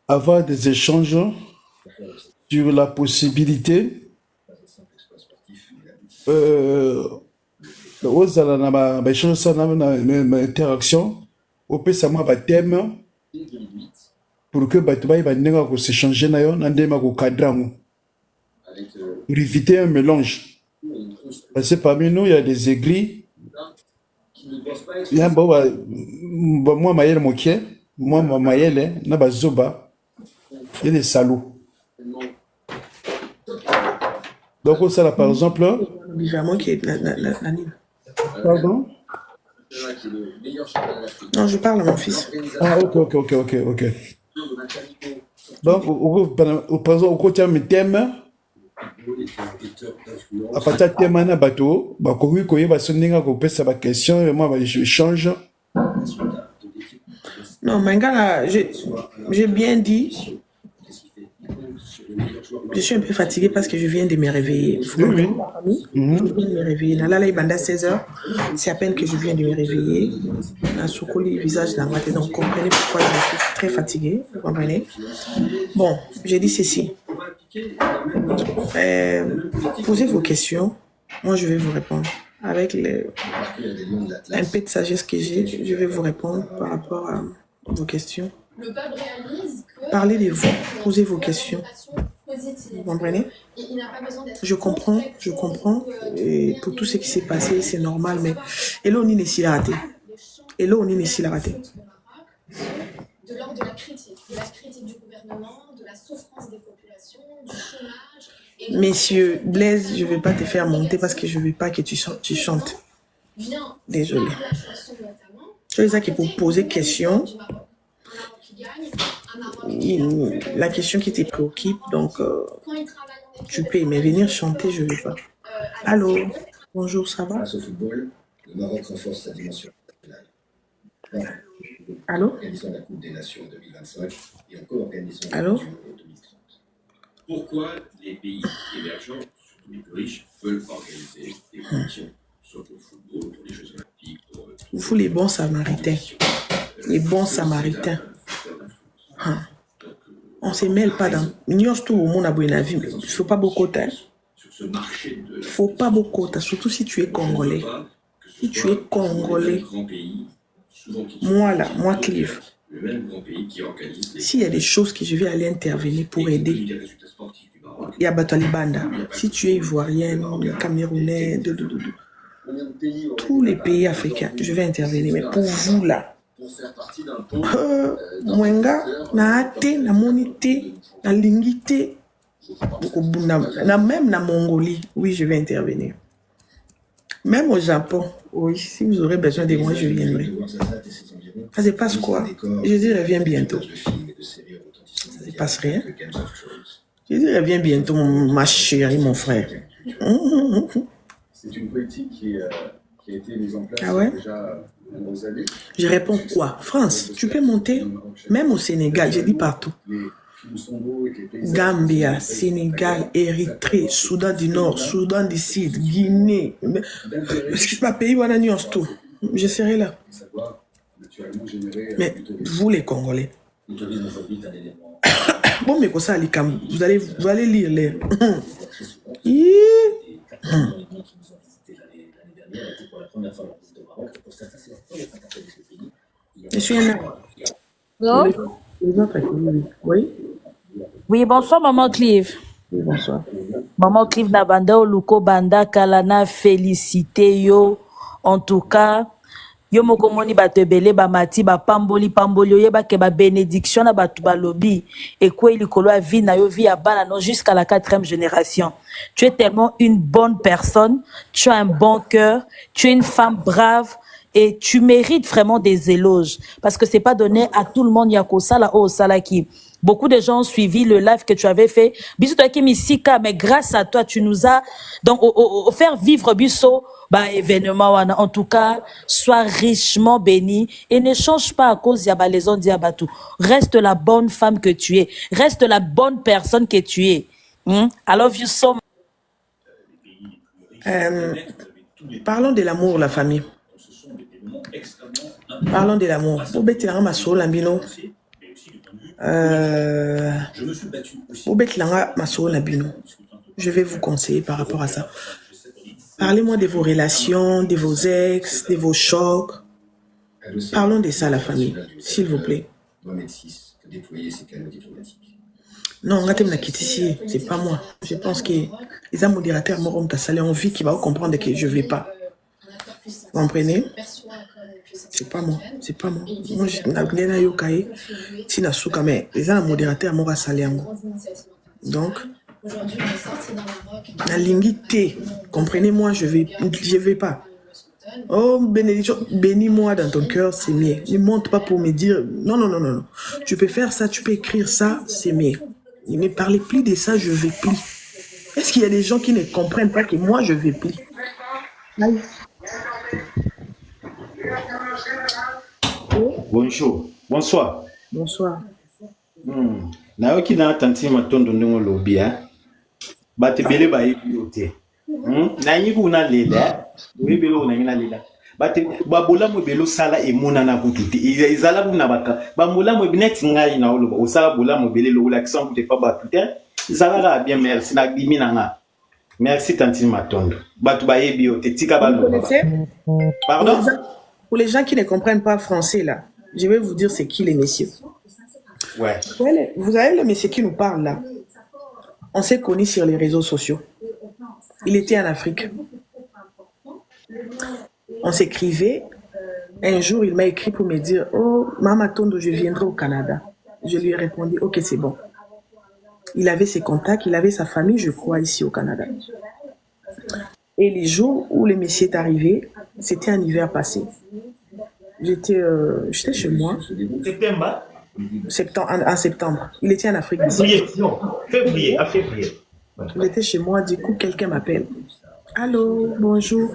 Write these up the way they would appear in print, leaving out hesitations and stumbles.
avoir des échanges sur la possibilité ozala na baéchange sana na interaction opesa mwa bathème pour que bato bayeba ndenge ya koséchange na yo na ndenge ya kokadre yango pour éviter un mélange. Parce que parmi nous, il y a des aigris, il y a moi mayele mokie, moi mayele na bazoba, il y a des salauds. Donc ça là par exemple, pardon. Non, je parle à mon fils. Ah ok. Donc par exemple au côté de thème, à partir de thème na bateau, bakoki koyeba so ndenge kopesa ba question et moi ba échange. Non, Mangala, j'ai bien dit. Je suis un peu fatiguée parce que je viens de me réveiller. Oui. Je viens de me réveiller. Là, il est 16h. C'est à peine que je viens de me réveiller. Un soukoli, visage dans ma tête. Donc, comprenez pourquoi je suis très fatiguée. Vous comprenez? Bon, j'ai dit ceci. Posez vos questions. Moi, je vais vous répondre. Avec un peu de sagesse que j'ai, je vais vous répondre par rapport à vos questions. Parlez de vous. Posez vos questions. Vous comprenez? Je comprends. Et pour tout ce qui s'est passé, c'est normal, mais Hello, on est ici la raté. De l'ordre de la critique du gouvernement, de la souffrance des populations, du chômage. Messieurs, Blaise, je ne vais pas te faire monter parce que je ne veux pas que tu chantes. Désolé. Je les ai qui pour poser question. La question qui te préoccupe, donc tu peux, mais venir chanter, je ne veux pas. Allô, bonjour, ça va? Grâce au football, le Maroc renforce sa dimension nationale. Allô? Organisons la Coupe des Nations 2025 et encore organisons la Coupe en 2030. Pourquoi les pays émergents, surtout les plus riches, veulent organiser des compétitions, soit pour le football, pour les Jeux Olympiques, pour... Vous les bons samaritains. Les bons samaritains. On ne se mêle pas dans... Il ne faut pas beaucoup de... Il ne faut pas beaucoup de... Surtout si tu es Congolais. Si tu es Congolais... Moi, Clive. S'il y a des choses que je vais aller intervenir pour aider, il y a Batalibanda. Si tu es Ivoirienne, Camerounais, tous les pays africains, je vais intervenir. Mais pour vous là, Mwenga, na ate, na monité, na lingité, même na Mongolie, oui, je vais intervenir. Même au Japon, oui, si vous aurez besoin de moi, je viendrai. Ça se passe quoi? Je dis reviens bientôt. Ça se passe rien. Je dis reviens bientôt, ma chérie, mon frère. C'est une politique qui a été mise en place déjà de nombreuses années. Je réponds quoi? France, tu peux monter, même au Sénégal, j'ai dit partout. Gambia, Sénégal, Érythrée, Soudan du Nord, Soudan du Sud, Guinée. Est-ce que je peux payer ou tout? Je serai là. Mais vous les Congolais. Bon, mais ça, vous allez lire les. Je suis un Allô? Oui? Oui, bonsoir, Maman Clive. Oui, bonsoir. Maman Clive Nabanda Oluko Banda Kalana, félicité yo. En tout cas, yo moko moni batebele ba mati ba pamboli yo yeba ke ba bénédiction na batu ba lobby et quoi il kolo a vie na yo vie à bana non jusqu'à la 4e génération. Tu es tellement une bonne personne, tu as un bon cœur, tu es une femme brave. Et tu mérites vraiment des éloges parce que c'est pas donné à tout le monde. Yako sala o sala qui. Beaucoup de gens ont suivi le live que tu avais fait. Bisous toi qui misika, mais grâce à toi, tu nous as donc faire vivre biso bah événement. En tout cas, sois richement béni et ne change pas à cause yaba les on diabatu. Reste la bonne femme que tu es. Reste la bonne personne que tu es. I love you so much. Parlons de l'amour, la famille. Parlons de l'amour. Obet Langa Maso Labino. Je vais vous conseiller par rapport à ça. Parlez-moi de vos relations, de vos ex, de vos chocs. Parlons de ça à la famille, s'il vous plaît. Non, regardez ma ici, c'est pas moi. Je pense que les modérateurs m'auront salé en vie qui va comprendre que je vais pas. Vous comprenez? C'est pas moi, c'est pas moi. Moi, je n'ai pas yokaye, si na souka, mais les modérateurs m'auront salé en. Donc, la lingité, comprenez-moi, je vais pas. Oh, bénédiction, bénis-moi dans ton cœur, c'est mieux. Ne monte pas pour me dire, non, non, non, non, non. Tu peux faire ça, tu peux écrire ça, c'est mieux. Ne me parlez plus de ça, je vais plus. Est-ce qu'il y a des gens qui ne comprennent pas que moi, je vais plus? Aïe. Bonjour, bonsoir. Bonsoir. Naoki na tanti matondo ndongo lobia. Bate bele ba yote. Na nyiku na lela. We belo na ngina lela. Bate babola mo belo sala emona na kututi. Izala bu na baka. Ba mola mo binet ngai na oloba. Osala bola mo bele lo la kisan kute pa ba tutin. Zala bien merci na gimi na nga. Merci tanti matondo. Batu ba yebi yote tika ba lo. Pardon? Pour les gens qui ne comprennent pas français là, je vais vous dire c'est qui les messieurs. Ouais. Vous avez le monsieur qui nous parle là. On s'est connus sur les réseaux sociaux. Il était en Afrique. On s'écrivait. Un jour, il m'a écrit pour me dire « Oh, Mama Tondo, je viendrai au Canada. » Je lui ai répondu « Ok, c'est bon. » Il avait ses contacts, il avait sa famille, je crois, ici au Canada. Et les jours où le monsieur est arrivé, c'était un hiver passé. J'étais chez moi. En septembre. Il était en Afrique. Février. Il était chez moi, du coup, quelqu'un m'appelle. Allô, bonjour.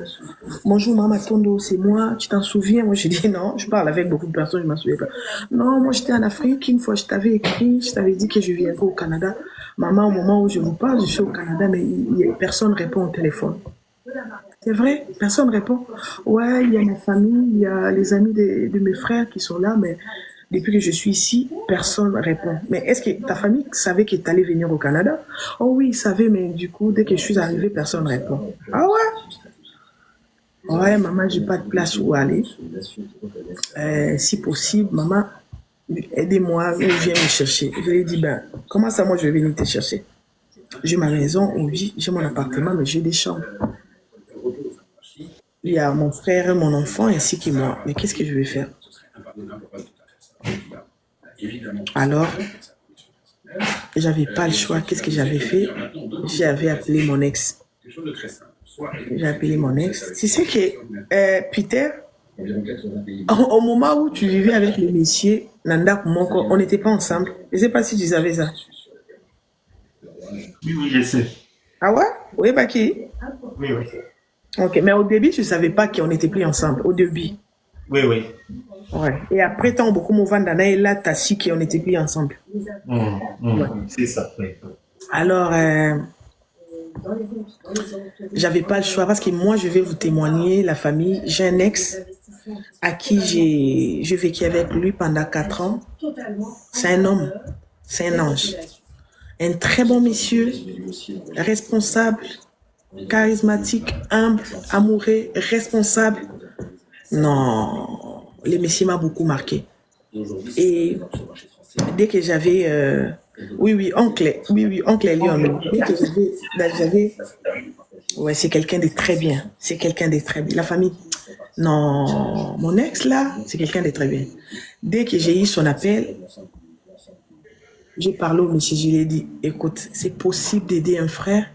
Bonjour, Mama Tondo, c'est moi. Tu t'en souviens? Moi, j'ai dit non. Je parle avec beaucoup de personnes, je ne m'en souviens pas. Non, moi, j'étais en Afrique. Une fois, je t'avais écrit, je t'avais dit que je viendrais au Canada. Maman, au moment où je vous parle, je suis au Canada, mais personne ne répond au téléphone. C'est vrai, personne ne répond. Ouais, il y a ma famille, il y a les amis de mes frères qui sont là, mais depuis que je suis ici, personne ne répond. Mais est-ce que ta famille savait que tu allais venir au Canada? Oh oui, ils savaient, mais du coup, dès que je suis arrivée, personne ne répond. Ah ouais? Ouais, maman, j'ai pas de place où aller. Si possible, maman, aidez-moi, viens me chercher. Je lui ai dit, ben, comment ça, moi, je vais venir te chercher? J'ai ma maison, oui, j'ai mon appartement, mais j'ai des chambres. Il y a mon frère, mon enfant, ainsi que moi. Mais qu'est-ce que je vais faire? Alors, j'avais pas le choix. Qu'est-ce que j'avais fait? J'avais appelé mon ex. J'ai appelé mon ex. Tu sais que, Peter, au moment où tu vivais avec les messieurs, Nanda Kumoko, on n'était pas ensemble. Je ne sais pas si tu savais ça. Oui, je sais. Ah ouais? Oui, bah qui? Oui. Ok, mais au début, tu ne savais pas qu'on n'était plus ensemble. Au début. Oui. Ouais. Et après, tant beaucoup de Vandana et là, t'as su qu'on n'était plus ensemble. Ouais. C'est ça. Oui. Alors, j'avais pas le choix parce que moi, je vais vous témoigner, la famille. J'ai un ex à qui j'ai vécu avec lui pendant 4 ans. C'est un homme, c'est un ange. Un très bon monsieur, responsable, charismatique, humble, amoureux, responsable. Non, le monsieur m'a beaucoup marqué. Et dès que j'avais... oncle Léon. Dès que j'avais... Ouais, c'est quelqu'un de très bien. C'est quelqu'un de très bien. La famille... Non, mon ex là, c'est quelqu'un de très bien. Dès que j'ai eu son appel, j'ai parlé au monsieur, je lui ai dit, écoute, c'est possible d'aider un frère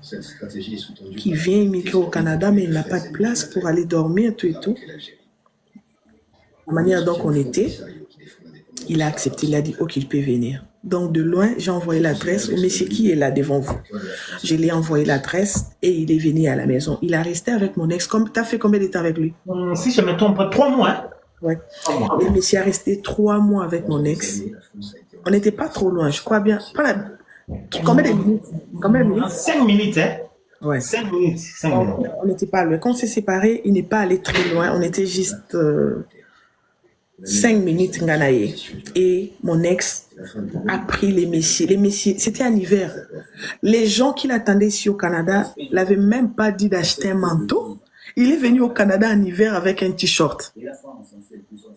qui vient immigrer au Canada, mais il n'a pas de place pour aller dormir, tout et tout. La manière dont on était, il a accepté, il a dit, ok, il peut venir. Donc, de loin, j'ai envoyé l'adresse au monsieur qui est là devant vous. Je lui ai envoyé l'adresse et il est venu à la maison. Il a resté avec mon ex. Tu as fait combien de temps avec lui? Si je me trompe pas, 3 mois. Hein? Ouais. Et le monsieur a resté 3 mois avec mon ex. On n'était pas trop loin, je crois bien. Combien de minutes? Combien de minutes? 5 minutes, hein? Ouais. 5 minutes. On n'était pas loin. Quand on s'est séparés, il n'est pas allé très loin. On était juste 5 minutes, nganaye. Et mon ex a pris les messieurs. Les messieurs, c'était en hiver. Les gens qui l'attendaient ici au Canada l'avaient même pas dit d'acheter un manteau. Il est venu au Canada en hiver avec un t-shirt.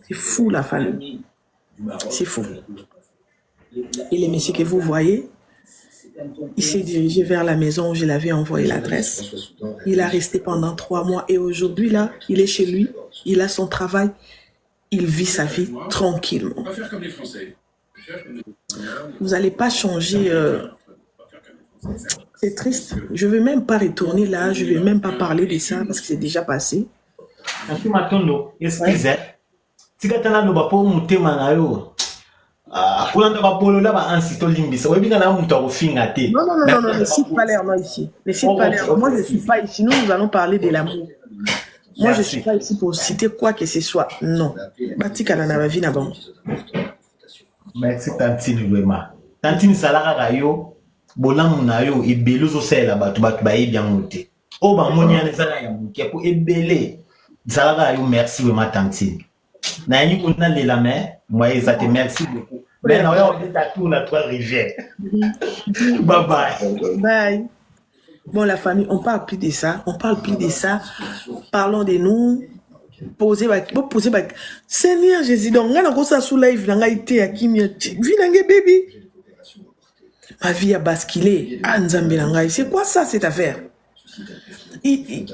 C'est fou, la famille. C'est fou. Et les messieurs que vous voyez, il s'est dirigé vers la maison où je l'avais envoyé l'adresse. Il a resté pendant 3 mois et aujourd'hui, là, il est chez lui, il a son travail, il vit sa vie tranquillement. Vous n'allez pas changer. C'est triste. Je ne vais même pas retourner là, je ne vais même pas parler de ça parce que c'est déjà passé. Non, ne cite pas l'air ici. Ne cite pas l'air. Moi, je ne suis pas ici. Nous allons parler de l'amour. Moi, je ne suis pas ici pour citer quoi que ce soit. Non. Batika na ma vie na bon. Merci Tantine vraiment. Tantine Salara yo, bolam na yo e beluzo sela batu ba e bien monté. O ba monia ne sala ya muke pour e belé. Salara yo merci vraiment Tantine. Na yi ko na lela mais moi ça te merci beaucoup. Mais na yo on est tour na trois rivières. Bye bye. Bye. Bon, la famille, on parle plus de ça. On parle plus de ça. Parlons de nous. Poser, Seigneur Jésus, donc, on a ça sous live, on a été à qui baby. Ma vie a basculé. C'est quoi ça, cette affaire? Il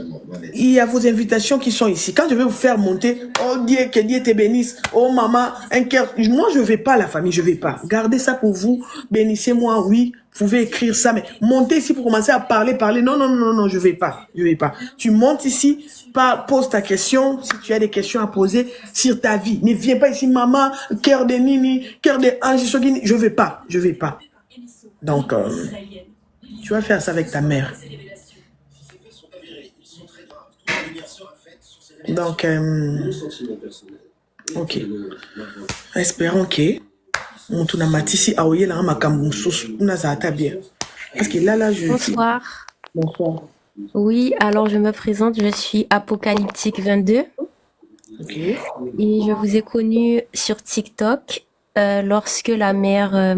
y a vos invitations qui sont ici. Quand je vais vous faire monter, oh Dieu, que Dieu te bénisse. Oh maman, un cœur. Moi, je ne vais pas, la famille, je ne vais pas. Gardez ça pour vous. Bénissez-moi, oui. Vous pouvez écrire ça, mais montez ici pour commencer à parler. Non, je ne vais pas. Je vais pas. Tu montes ici, pose ta question, si tu as des questions à poser sur ta vie. Ne viens pas ici, maman, cœur de Nini, cœur de Ange, je ne vais pas. Je ne vais pas. Donc, tu vas faire ça avec ta mère. Donc, ok. Espérons que Moutuna Matisi a oué la makamoussous bien. Parce que là, je. Bonsoir. Bonsoir. Oui, alors je me présente, je suis Apocalyptique 22. Ok. Et je vous ai connu sur TikTok lorsque la mère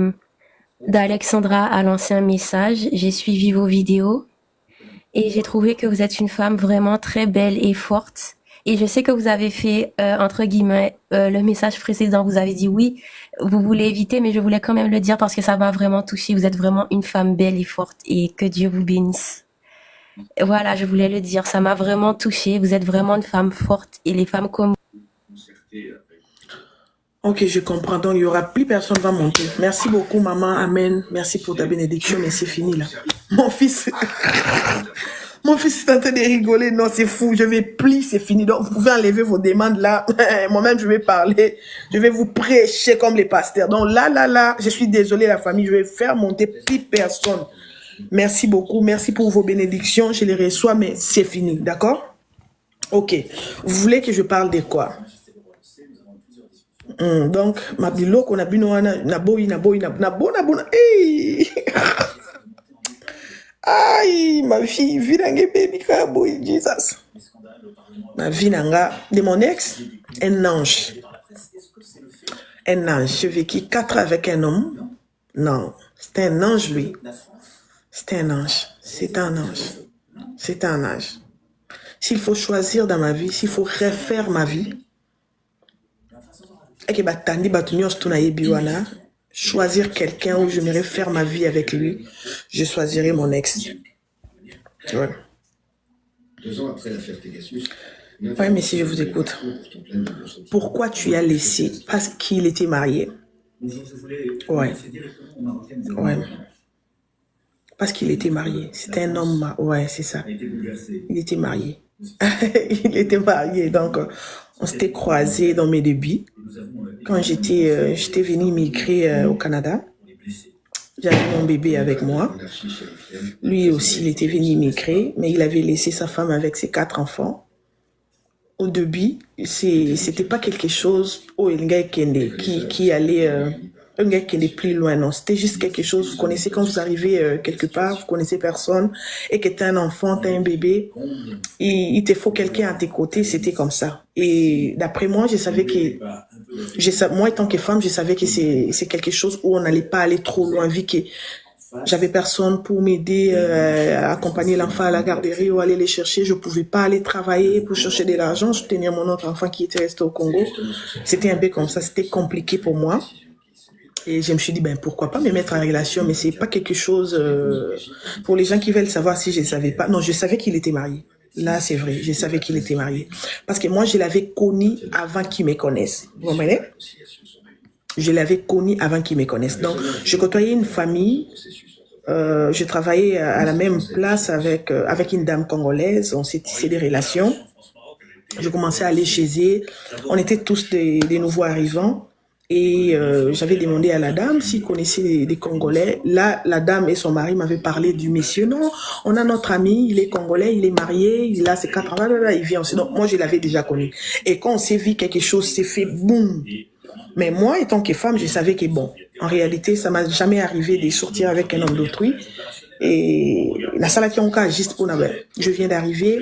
d'Alexandra a lancé un message. J'ai suivi vos vidéos et j'ai trouvé que vous êtes une femme vraiment très belle et forte. Et je sais que vous avez fait, entre guillemets, le message précédent, vous avez dit oui, vous voulez éviter, mais je voulais quand même le dire parce que ça m'a vraiment touchée. Vous êtes vraiment une femme belle et forte et que Dieu vous bénisse. Voilà, je voulais le dire, ça m'a vraiment touchée. Vous êtes vraiment une femme forte et les femmes comme vous. Ok, je comprends. Donc, il n'y aura plus personne va monter. Merci beaucoup, maman. Amen. Merci pour ta bénédiction, mais c'est fini là. Mon fils... Mon fils est en train de rigoler. Non, c'est fou. Je vais plier, c'est fini. Donc, vous pouvez enlever vos demandes là. Moi-même, je vais parler. Je vais vous prêcher comme les pasteurs. Donc, là, je suis désolée, la famille. Je vais faire monter plus personne. Merci beaucoup. Merci pour vos bénédictions. Je les reçois, mais c'est fini. D'accord? Ok. Vous voulez que je parle de quoi? Donc, ma bilo qu'on a bu hey! Aïe, ma fille, vidange baby boy, Jesus. Ma vie nanga de mon ex, un ange. Un ange. J'ai vécu 4 ans avec un homme. Non, c'était un ange, lui. C'était un ange. C'est un ange. C'est un ange. S'il faut choisir dans ma vie, s'il faut refaire ma vie, choisir quelqu'un où je m'aimerais faire ma vie avec lui, je choisirais mon ex. Ouais. 2 ans après l'affaire Pegasus. Oui, mais si je vous écoute. Pourquoi tu as laissé? Parce qu'il était marié. Ouais. Ouais. Parce qu'il était marié. C'était un homme. Ouais, c'est ça. Il était marié. Il était marié. Donc, on s'était croisés dans mes débuts. Quand j'étais venue immigrer au Canada, j'avais mon bébé avec moi. Lui aussi, il était venu immigrer, mais il avait laissé sa femme avec ses 4 enfants. Au début, c'était pas quelque chose qui allait un gars qui est plus loin, non. C'était juste quelque chose, vous connaissez quand vous arrivez quelque part, vous connaissez personne, et que t'as un enfant, t'as un bébé, et il te faut quelqu'un à tes côtés, c'était comme ça. Et d'après moi, je savais que Moi, étant que femme, je savais que c'est quelque chose où on n'allait pas aller trop loin, vu que j'avais personne pour m'aider à accompagner l'enfant à la garderie ou aller les chercher. Je pouvais pas aller travailler pour chercher de l'argent. Je tenais mon autre enfant qui était resté au Congo. C'était un peu comme ça. C'était compliqué pour moi. Et je me suis dit, ben, pourquoi pas me mettre en relation, mais c'est pas quelque chose, pour les gens qui veulent savoir si je ne savais pas. Non, je savais qu'il était marié. Là, c'est vrai, je savais qu'il était marié. Parce que moi, je l'avais connu avant qu'il me connaisse. Vous comprenez? Je l'avais connu avant qu'il me connaisse. Donc, je côtoyais une famille, je travaillais à la même place avec une dame congolaise, on s'est tissé des relations. Je commençais à aller chez eux. On était tous des nouveaux arrivants. Et j'avais demandé à la dame s'il connaissait des Congolais. Là, la dame et son mari m'avaient parlé du monsieur. Non, on a notre ami, il est Congolais, il est marié, il a ses 4 ans, il vient aussi. Donc, moi, je l'avais déjà connu. Et quand on s'est vu, quelque chose s'est fait, boum. Mais moi, étant que femme, je savais que bon, en réalité, ça m'a jamais arrivé de sortir avec un homme d'autrui. Et la salle qui a encore juste pour je viens d'arriver.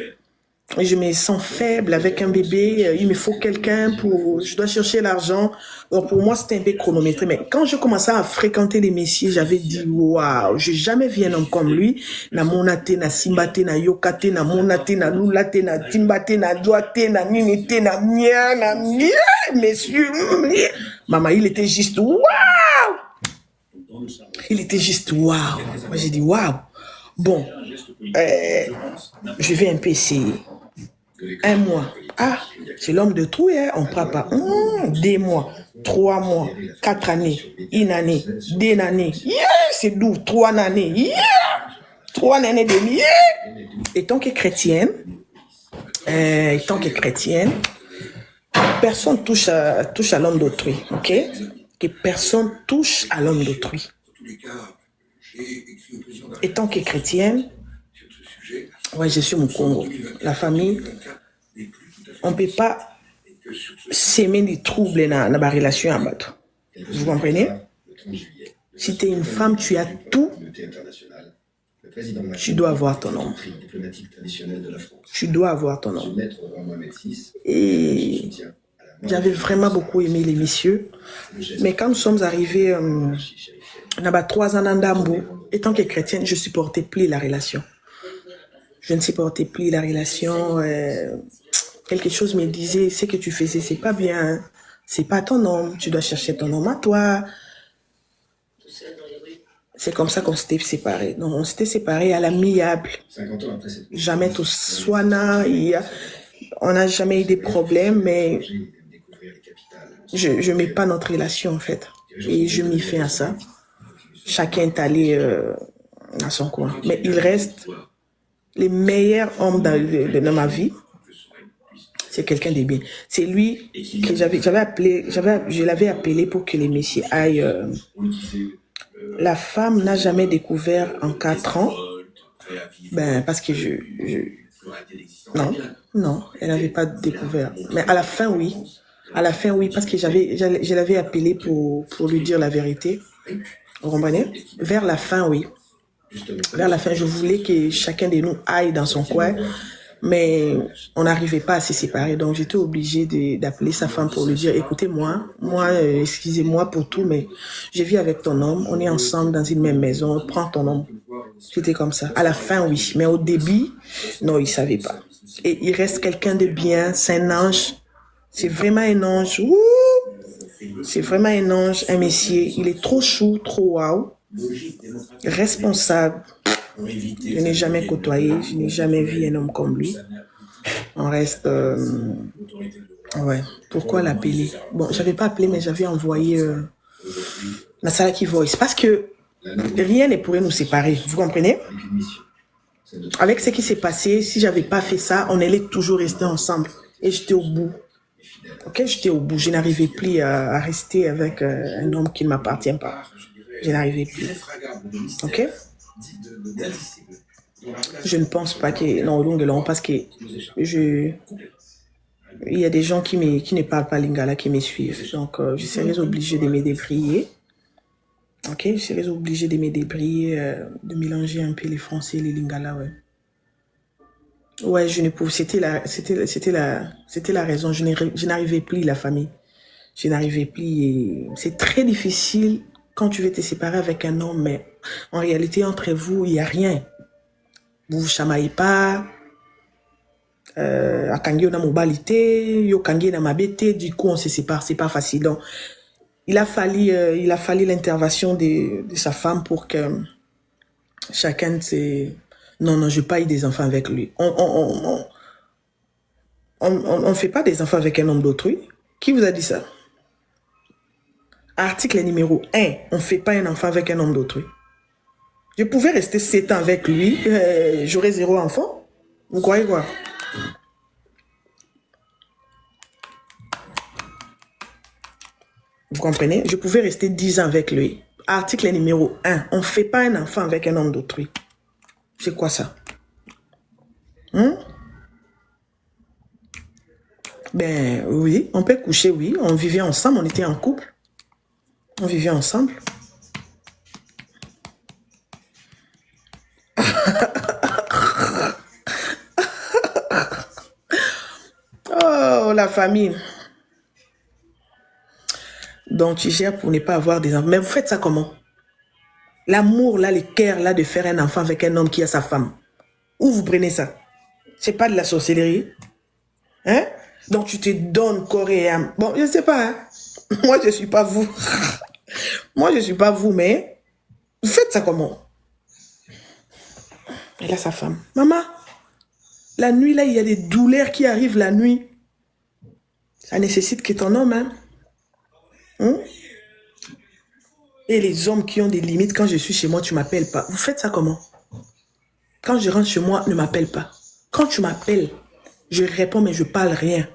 Je me sens faible avec un bébé, il me faut quelqu'un je dois chercher l'argent. Donc pour moi, c'était un peu chronométré. Mais quand je commençais à fréquenter les messieurs, j'avais dit, waouh, j'ai jamais vu un homme comme lui. Na monate, na simbate, na yokate, na monate, na lulate, na timbate, na doate, na ninite, na mia, messieurs. Maman, il était juste waouh. Il était juste waouh. Moi, j'ai dit waouh. Bon, je vais un peu essayer. 1 mois. Ah, c'est l'homme de tout, hein? On ne prend pas. 2 mois, 3 mois, 4 années, 1 année, 2 années. Yeah, c'est doux. 3 années. Yeah, 3 années et demie. Yeah. Étant que chrétienne, personne touche à l'homme d'autrui, ok? Que personne touche à l'homme d'autrui. Étant que chrétienne, ouais, je suis au Congo. La famille, on ne peut pas s'aimer des troubles dans la relation à battre. Vous comprenez? Si tu es une femme, tu as tout. Tu dois avoir ton homme. Tu dois avoir ton homme. Et j'avais vraiment beaucoup aimé les messieurs. Mais quand nous sommes arrivés, on a 3 ans d'Andambo, étant que chrétienne, je ne supportais plus la relation. Je ne supportais plus la relation. Quelque chose me disait, ce que tu faisais, c'est pas bien. C'est pas ton homme. Tu dois chercher ton homme à toi. C'est comme ça qu'on s'était séparés. Donc, on s'était séparés à l'amiable. Jamais tout soina. On n'a jamais eu des problèmes, mais je mets pas notre relation, en fait. Et je m'y fais à ça. Chacun est allé à son coin. Mais il reste les meilleurs hommes dans ma vie. C'est quelqu'un de bien. C'est lui que je l'avais appelé pour que les messieurs aillent. La femme n'a jamais découvert en 4 ans. Ben, parce que non, elle n'avait pas découvert. Mais à la fin, oui. À la fin, oui, parce que je l'avais appelé pour lui dire la vérité. Vous comprenez? Vers la fin, oui. Vers la fin, je voulais que chacun de nous aille dans son coin, mais on n'arrivait pas à se séparer. Donc, j'étais obligée d'appeler sa femme pour lui dire, écoutez, moi, excusez-moi pour tout, mais je vis avec ton homme, on est ensemble dans une même maison, prends ton homme. C'était comme ça. À la fin, oui. Mais au début, non, il ne savait pas. Et il reste quelqu'un de bien, c'est un ange. C'est vraiment un ange. Ouh! C'est vraiment un ange, un messier. Il est trop chou, trop waouh. Responsable. Je n'ai jamais côtoyé, je n'ai jamais vu un homme comme lui. On reste... ouais. Pourquoi l'appeler? Bon, j'avais pas appelé, mais j'avais envoyé la Salaki Voice. Parce que rien ne pourrait nous séparer. Vous comprenez? Avec ce qui s'est passé, si j'avais pas fait ça, on allait toujours rester ensemble. Et j'étais au bout. Ok, j'étais au bout. Je n'arrivais plus à rester avec un homme qui ne m'appartient pas. Je n'arrivais plus. Ok? Je ne pense pas que... Non, parce que il y a des gens qui ne parlent pas lingala qui me suivent. Donc, je serais obligée de me débrouiller. Ok? Je serais obligée de me débrouiller, de mélanger un peu les français et les lingala, ouais. Ouais, je ne pouvais... C'était la raison. Je n'arrivais plus, la famille. Je n'arrivais plus et c'est très difficile quand tu veux te séparer avec un homme, mais en réalité, entre vous, il n'y a rien. Vous ne vous chamaillez pas. Akangi na mobalité, yo kangi na mabete, du coup on se sépare, c'est pas facile. Donc il a fallu l'intervention de sa femme pour que chacun de ses... Non, je n'ai pas eu des enfants avec lui. On fait pas des enfants avec un homme d'autrui. Qui vous a dit ça? Article numéro 1, on ne fait pas un enfant avec un homme d'autrui. Je pouvais rester 7 ans avec lui, j'aurais 0 enfant. Vous croyez quoi? Vous comprenez? Je pouvais rester 10 ans avec lui. Article numéro 1, on ne fait pas un enfant avec un homme d'autrui. C'est quoi ça? Ben oui, on peut coucher, oui. On vivait ensemble, on était en couple. On vivait ensemble. Oh, la famille. Donc, tu gères pour ne pas avoir des enfants. Mais vous faites ça comment? L'amour, là, le cœur, là, de faire un enfant avec un homme qui a sa femme. Où vous prenez ça? C'est pas de la sorcellerie? Hein? Donc, tu te donnes corps et âme. Bon, je ne sais pas. Hein? Moi, je ne suis pas vous. Moi, je ne suis pas vous, mais vous faites ça comment? Elle a sa femme. Maman, la nuit, là, il y a des douleurs qui arrivent la nuit. Ça nécessite que ton homme, hein? Et les hommes qui ont des limites, quand je suis chez moi, tu ne m'appelles pas. Vous faites ça comment? Quand je rentre chez moi, ne m'appelle pas. Quand tu m'appelles, je réponds, mais je ne parle rien.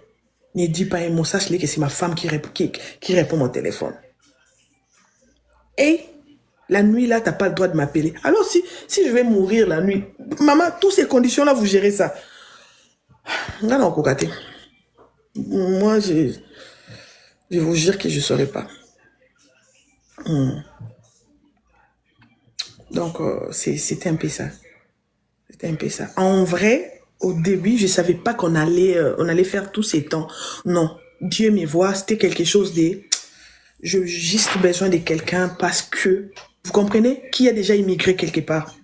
Ne dis pas un mot, sache-le que c'est ma femme qui répond mon téléphone. Et la nuit, là, tu n'as pas le droit de m'appeler. Alors, si je vais mourir la nuit, maman, toutes ces conditions-là, vous gérez ça. Non, Kokate. Moi, je vous jure que je ne saurais pas. Donc, c'était un peu ça. C'était un peu ça. En vrai, au début, je ne savais pas qu'on allait faire tous ces temps. Non, Dieu me voit, c'était quelque chose de... J'ai juste besoin de quelqu'un parce que... Vous comprenez? Qui a déjà immigré quelque part?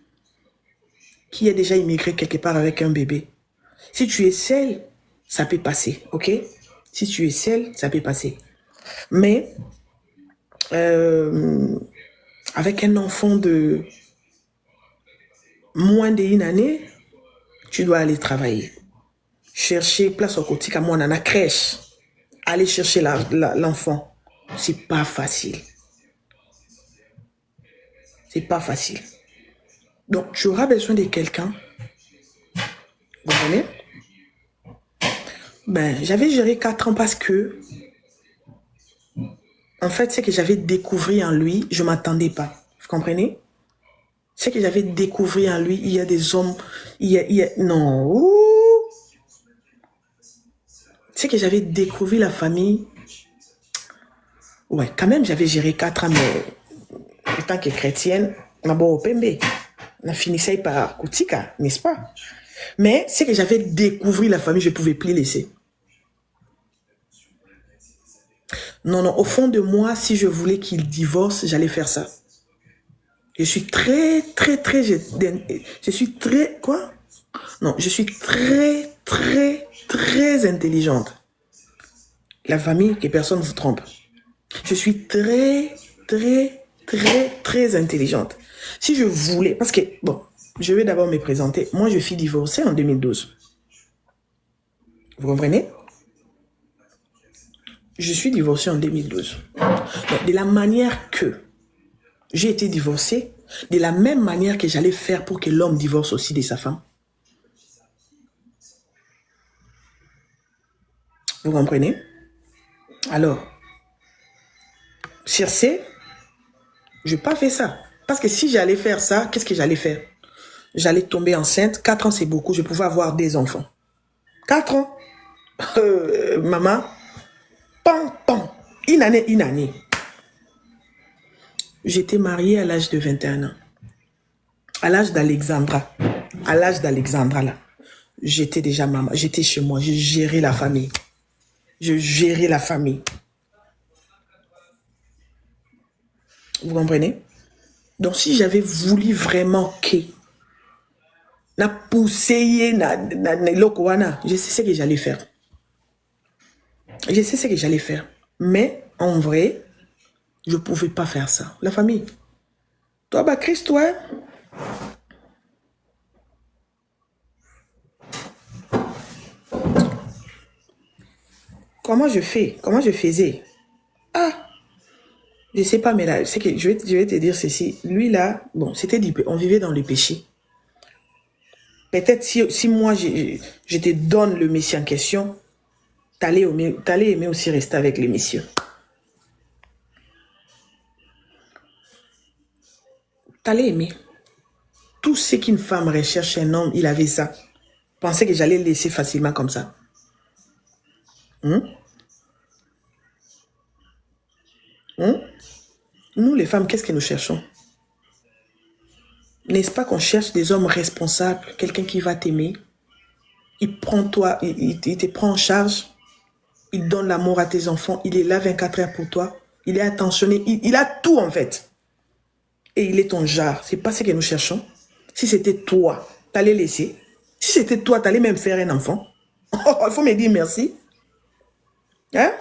Qui a déjà immigré quelque part avec un bébé? Si tu es seul, ça peut passer, ok? Si tu es seul, ça peut passer. Mais... avec un enfant de moins d'une année, tu dois aller travailler. Chercher place au quotidien, moi, on en a crèche. Aller chercher l'enfant. C'est pas facile. C'est pas facile. Donc, tu auras besoin de quelqu'un. Vous comprenez? Ben, j'avais géré 4 ans parce que en fait, c'est que j'avais découvert en lui, je ne m'attendais pas. Vous comprenez? C'est que j'avais découvert en lui, il y a des hommes, non. C'est que j'avais découvert la famille. Ouais, quand même, j'avais géré 4 ans, mais en tant que chrétienne, d'abord au Pembe. On a fini ça par Koutika, n'est-ce pas? Mais c'est que j'avais découvert la famille, je ne pouvais plus laisser. Non, au fond de moi, si je voulais qu'il divorce, j'allais faire ça. Je suis très, intelligente. La famille, que personne ne vous trompe. Je suis très intelligente. Si je voulais, parce que, bon, je vais d'abord me présenter. Moi, je suis divorcée en 2012. Vous comprenez? Je suis divorcée en 2012. Donc, de la manière que j'ai été divorcée, de la même manière que j'allais faire pour que l'homme divorce aussi de sa femme. Vous comprenez? Alors, Circe, je n'ai pas fait ça. Parce que si j'allais faire ça, qu'est-ce que j'allais faire? J'allais tomber enceinte. 4 ans, c'est beaucoup. Je pouvais avoir des enfants. 4 ans. Maman, une année. J'étais mariée à l'âge de 21 ans. À l'âge d'Alexandra. À l'âge d'Alexandra, là. J'étais déjà maman. J'étais chez moi. Je gérais la famille. Vous comprenez? Donc, si j'avais voulu vraiment que na poussé na lokoana, je sais ce que j'allais faire. Je sais ce que j'allais faire. Mais, en vrai, je ne pouvais pas faire ça. La famille. Toi, bah, Christ, toi. Comment je fais? Comment je faisais? Ah! Je sais pas, mais là, c'est que je vais te dire ceci. Lui, là, bon, c'était on vivait dans le péché. Peut-être si moi, je te donne le Messie en question, t'allais aimer aussi rester avec les messieurs. T'allais aimer. Tout ce qu'une femme recherche un homme, il avait ça. Pensais que j'allais le laisser facilement comme ça. Nous, les femmes, qu'est-ce que nous cherchons? N'est-ce pas qu'on cherche des hommes responsables, quelqu'un qui va t'aimer? Il prend toi, il te prend en charge, il donne l'amour à tes enfants, il est là 24 heures pour toi, il est attentionné, il a tout en fait. Et il est ton genre. C'est pas ce que nous cherchons. Si c'était toi, t'allais laisser. Si c'était toi, t'allais même faire un enfant. Il faut me dire merci. Hein?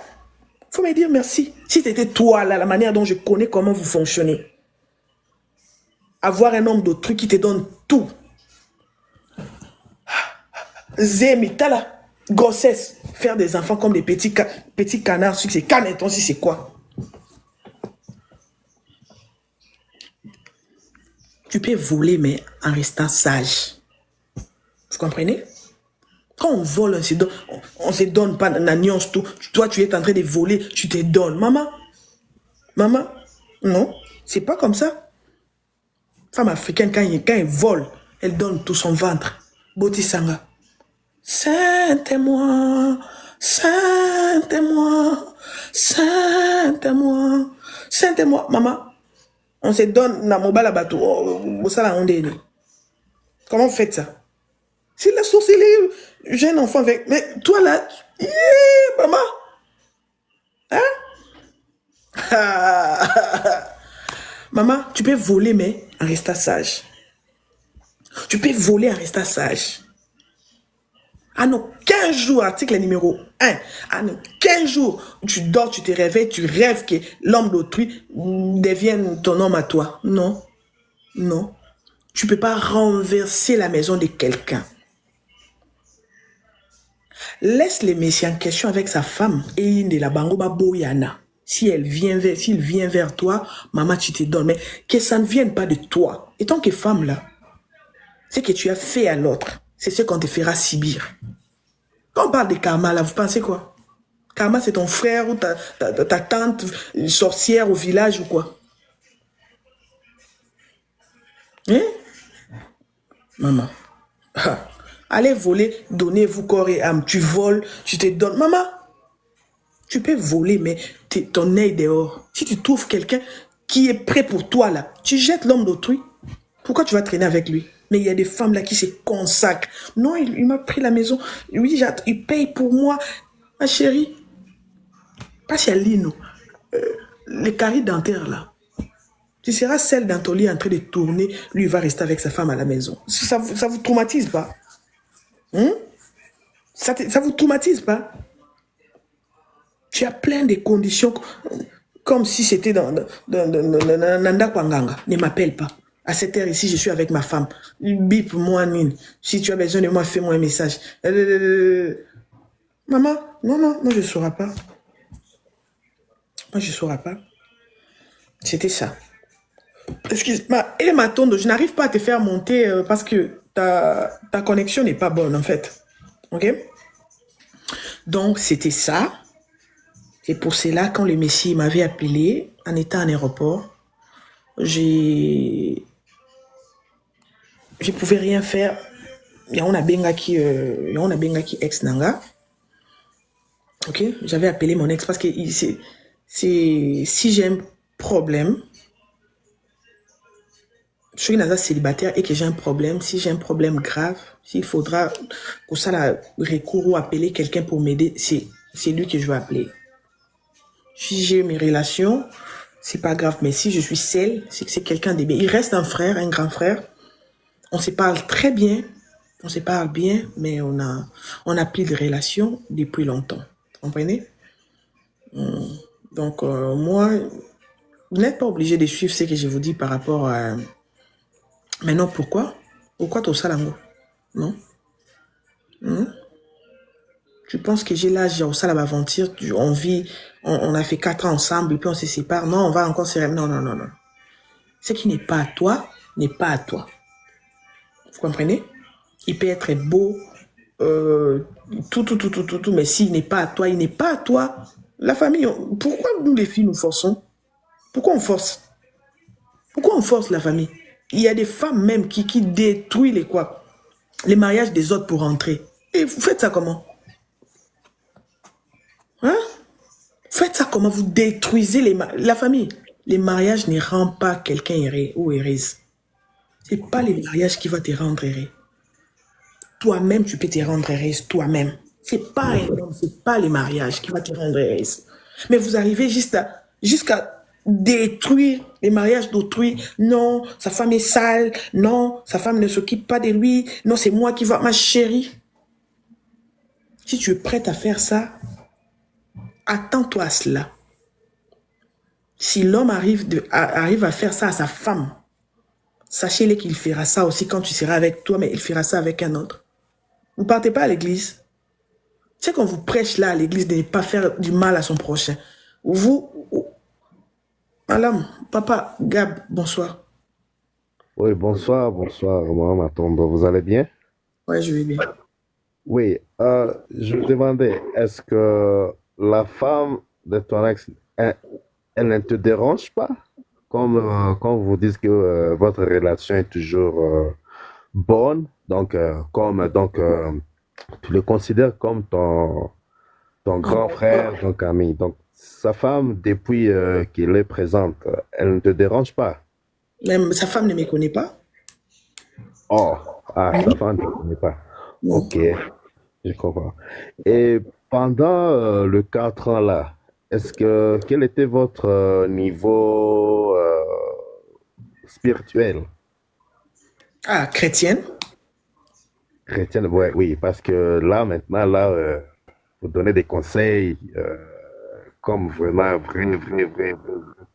Il faut me dire merci. Si c'était toi, là, la manière dont je connais comment vous fonctionnez. Avoir un homme d'autrui qui te donne tout. Zémi, t'as la grossesse. Faire des enfants comme des petits canards. C'est caneton, si c'est quoi? Tu peux voler, mais en restant sage. Vous comprenez? Quand on vole, on se donne pas n'annonce tout. Toi, tu es en train de voler, tu te donnes. Maman, non, c'est pas comme ça. Femme africaine, quand elle vole, elle donne tout son ventre. Botisanga. Sainte-moi, sainte-moi, sainte-moi, sainte-moi. Maman, on se donne na mobile bateau. Comment vous faites ça? C'est la source, j'ai un enfant avec. Mais toi là, maman. Hein? Maman, tu peux voler, mais en restant sage. Tu peux voler en restant sage. En aucun jour, article numéro 1, en aucun jour, tu dors, tu te réveilles, tu rêves que l'homme d'autrui devienne ton homme à toi. Non. Non. Tu ne peux pas renverser la maison de quelqu'un. Laisse les messieurs en question avec sa femme et de la bangoba boyana. S'il vient vers toi, maman, tu te donnes. Mais que ça ne vienne pas de toi. Et tant que femme, là, ce que tu as fait à l'autre, c'est ce qu'on te fera subir. Quand on parle de karma, là, vous pensez quoi? Karma, c'est ton frère ou ta tante sorcière au village ou quoi? Hein? Maman. Allez voler, donnez-vous corps et âme. Tu voles, tu te donnes. Maman, tu peux voler, mais ton œil dehors. Si tu trouves quelqu'un qui est prêt pour toi, là, tu jettes l'homme d'autrui. Pourquoi tu vas traîner avec lui? Mais il y a des femmes là qui se consacrent. Non, il m'a pris la maison. Oui, il paye pour moi. Ma chérie. Pas chez Lino. Les caries dentaires là. Tu seras celle dans ton lit en train de tourner. Lui, il va rester avec sa femme à la maison. Ça vous traumatise pas? Ça vous traumatise pas? Tu as plein de conditions comme si c'était dans Nanda Kwanganga. Ne m'appelle pas. À cette heure ici, je suis avec ma femme. Bip, moi, Nine. Si tu as besoin de moi, fais-moi un message. Maman, non, moi je ne saurais pas. Moi je ne saurais pas. C'était ça. Excuse-moi, et ma tonde, je n'arrive pas à te faire monter parce que ta connexion n'est pas bonne en fait. Ok? Donc c'était ça. C'est pour cela, quand le Messie m'avait appelé, en étant en aéroport, je pouvais rien faire. Il y a un bengaki ex nanga. Ok? J'avais appelé mon ex parce que si j'ai un problème, je suis célibataire et que j'ai un problème, si j'ai un problème grave, s'il faudra pour ça la recours ou appeler quelqu'un pour m'aider, c'est lui que je vais appeler. Si j'ai mes relations, c'est pas grave. Mais si je suis celle, c'est que c'est quelqu'un de bien. Il reste un frère, un grand frère. On se parle très bien. On se parle bien, mais on a plus de relations depuis longtemps. Vous comprenez? Donc, moi, vous n'êtes pas obligé de suivre ce que je vous dis par rapport à... Mais non, pourquoi? Pourquoi tout ça, Lango? Non? Tu penses que j'ai l'âge au salle aventure, on vit, on a fait 4 ans ensemble, et puis on se sépare. Non, on va encore se... Non, non, non, non. Ce qui n'est pas à toi, n'est pas à toi. Vous comprenez? Il peut être beau, tout, mais s'il n'est pas à toi, il n'est pas à toi. La famille, pourquoi nous les filles nous forçons? Pourquoi on force? Pourquoi on force la famille? Il y a des femmes même qui détruisent les mariages des autres pour rentrer. Et vous faites ça comment? Hein? Faites ça comment? Vous détruisez la famille. Les mariages ne rendent pas quelqu'un heureux ou heureuse. Ce n'est pas les mariages qui vont te rendre heureux. Toi-même, tu peux te rendre heureuse toi-même. Ce n'est pas un homme, ce n'est pas les mariages qui vont te rendre heureuse. Mais vous arrivez jusqu'à détruire les mariages d'autrui. Non, sa femme est sale. Non, sa femme ne s'occupe pas de lui. Non, c'est moi qui vais... Ma chérie, si tu es prête à faire ça, attends-toi à cela. Si l'homme arrive à faire ça à sa femme, sachez-le qu'il fera ça aussi quand tu seras avec toi, mais il fera ça avec un autre. Vous ne partez pas à l'église. C'est qu'on vous prêche là à l'église de ne pas faire du mal à son prochain. Madame, papa, Gab, bonsoir. Oui, bonsoir, Madame Atondo. Vous allez bien? Ouais, je vais bien. Oui, je me demandais, est-ce que la femme de ton ex, elle ne te dérange pas? Comme quand vous dites que votre relation est toujours bonne, donc, tu le considères comme ton grand frère, ton ami. Donc, sa femme, depuis qu'elle est présente, elle ne te dérange pas? Même sa femme ne me connaît pas. Oh, sa femme ne te connaît pas. Ok, je comprends. Et pendant le 4 ans là, quel était votre niveau spirituel? Ah, chrétienne. Chrétien, ouais, oui, parce que là, maintenant, vous donnez des conseils comme vraiment vrai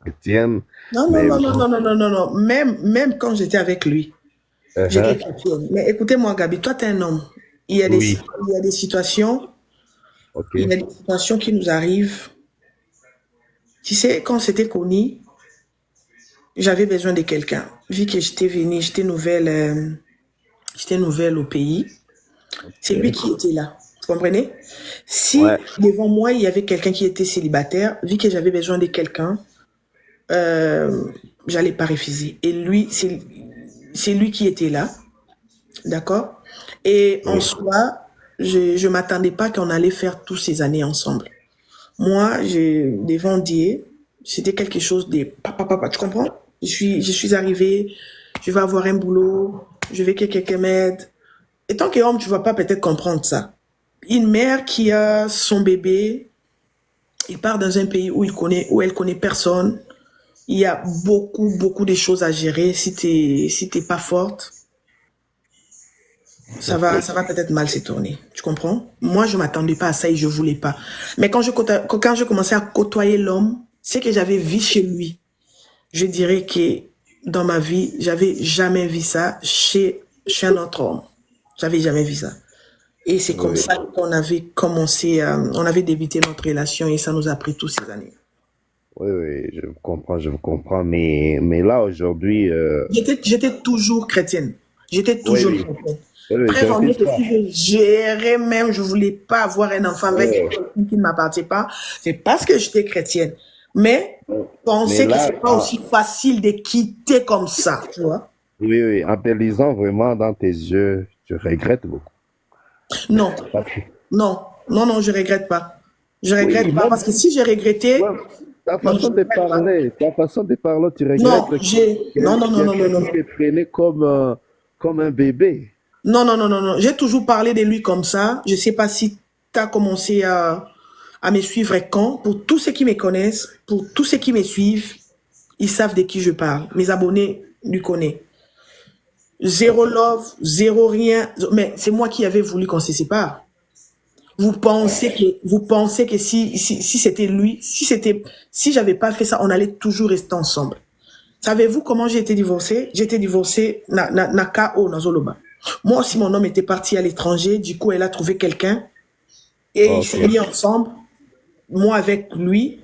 chrétienne. Non, Mais non. Même quand j'étais avec lui, j'étais chrétienne. Mais écoutez-moi, Gabi, toi, tu es un homme. Il y a oui, des situations, ok, il y a des situations qui nous arrivent. Tu sais, quand c'était connu, j'avais besoin de quelqu'un. Vu que j'étais venue, j'étais nouvelle au pays. C'est lui qui était là. Vous comprenez? Si ouais, devant moi, il y avait quelqu'un qui était célibataire, vu que j'avais besoin de quelqu'un, j'allais pas refuser. Et lui, c'est lui qui était là. D'accord? Et en oui, soi, je m'attendais pas qu'on allait faire toutes ces années ensemble. Moi, devant Dieu, c'était quelque chose de papa, tu comprends? Je suis arrivée, je vais avoir un boulot, je veux que quelqu'un m'aide. Et tant qu'homme, tu vas pas peut-être comprendre ça. Une mère qui a son bébé, il part dans un pays où elle connaît personne. Il y a beaucoup de choses à gérer. Si t'es pas forte, ça va peut-être mal se tourner. Tu comprends? Moi, je m'attendais pas à ça et je voulais pas. Mais quand je commençais à côtoyer l'homme, ce que j'avais vu chez lui, je dirais que dans ma vie, j'avais jamais vu ça chez un autre homme. J'avais jamais vu ça. Et c'est comme oui, ça qu'on avait commencé, on avait débuté notre relation et ça nous a pris toutes ces années. oui, je vous comprends, mais là, aujourd'hui, J'étais toujours chrétienne. J'étais oui, toujours oui, chrétienne. oui, je Preuve en est refuse que pas. si je gérais même, je voulais pas avoir un enfant avec Ouais, quelqu'un qui ne m'appartient pas, c'est parce que j'étais chrétienne. Mais mais pensez que là, c'est pas aussi facile de quitter comme ça, tu vois. oui, en te lisant vraiment dans tes yeux, tu regrettes beaucoup. Non, Parce que- non, je regrette pas. Je regrette oui, pas parce que si j'ai regretté, même ta non, je façon de regrette pas. parler, tu regrettes Non, non. quelqu'un qui te prenait comme un bébé. Non. J'ai toujours parlé de lui comme ça. Je sais pas si tu as commencé à me suivre quand. Pour tous ceux qui me connaissent, pour tous ceux qui me suivent, Ils savent de qui je parle. Mes abonnés lui connaissent. Zéro love, zéro rien. Mais c'est moi qui avais voulu qu'on se sépare. Vous pensez que si c'était lui, si j'avais pas fait ça, on allait toujours rester ensemble. Savez-vous comment j'ai été divorcée? J'ai été divorcée na KO na Zoloba. Moi aussi, mon homme était parti à l'étranger. Du coup, elle a trouvé quelqu'un et ils s'est mis ensemble. Moi avec lui,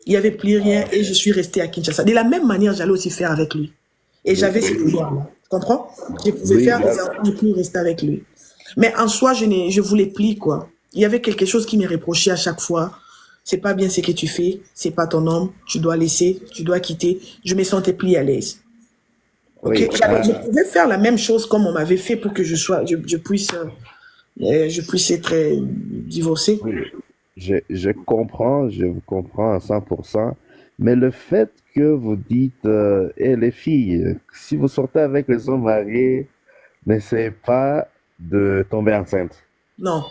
il n'y avait plus rien et je suis restée à Kinshasa. De la même manière, j'allais aussi faire avec lui. Et j'avais ce pouvoir-là. Tu comprends? Je pouvais faire des enfants et plus rester avec lui. Mais en soi, je voulais plus, quoi. Il y avait quelque chose qui me reprochait à chaque fois. C'est pas bien ce que tu fais. C'est pas ton homme. Tu dois laisser. Tu dois quitter. Je me sentais plus à l'aise. Ok? Je pouvais faire la même chose comme on m'avait fait pour que je puisse être divorcée. Oui, je comprends, je vous comprends à 100%. Mais le fait que vous dites, les filles, si vous sortez avec les hommes mariés, n'essayez pas de tomber enceinte. Non,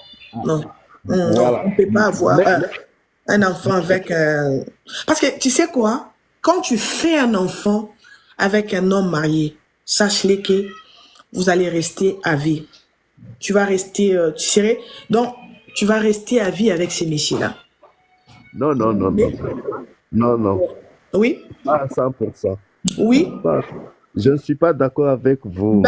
non. Voilà. On ne peut pas avoir un enfant avec... Parce que tu sais quoi? Quand tu fais un enfant avec un homme marié, sache-le que vous allez rester à vie. Tu vas rester... Donc, tu vas rester à vie avec ces messieurs-là. Non, non, non, non. Non, non. Oui? Pas à 100%. Oui? Je ne suis pas d'accord avec vous.